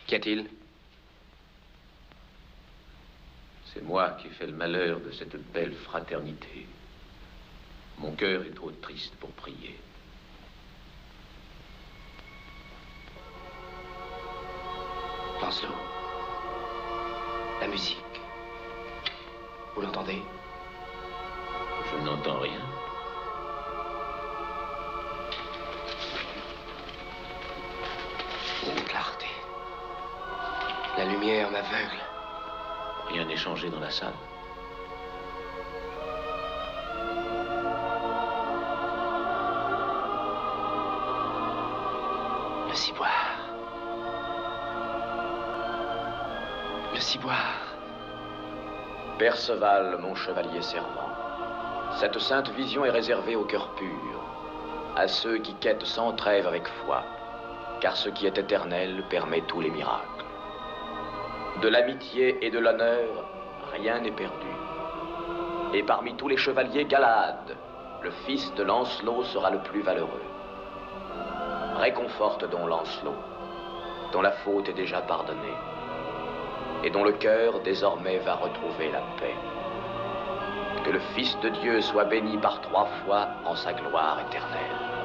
Qu'y a-t-il? C'est moi qui fais le malheur de cette belle fraternité. Mon cœur est trop triste pour prier. Lancelot, la musique. Vous l'entendez? Je n'entends rien. Une clarté. La lumière m'aveugle. Rien n'est changé dans la salle. Le ciboire. Le ciboire. Perceval, mon chevalier servant, cette sainte vision est réservée au cœur pur, à ceux qui quêtent sans trêve avec foi car ce qui est éternel permet tous les miracles. De l'amitié et de l'honneur, rien n'est perdu. Et parmi tous les chevaliers Galahad, le fils de Lancelot sera le plus valeureux. Réconforte donc Lancelot, dont la faute est déjà pardonnée, et dont le cœur désormais va retrouver la paix. Que le Fils de Dieu soit béni par 3 fois en sa gloire éternelle.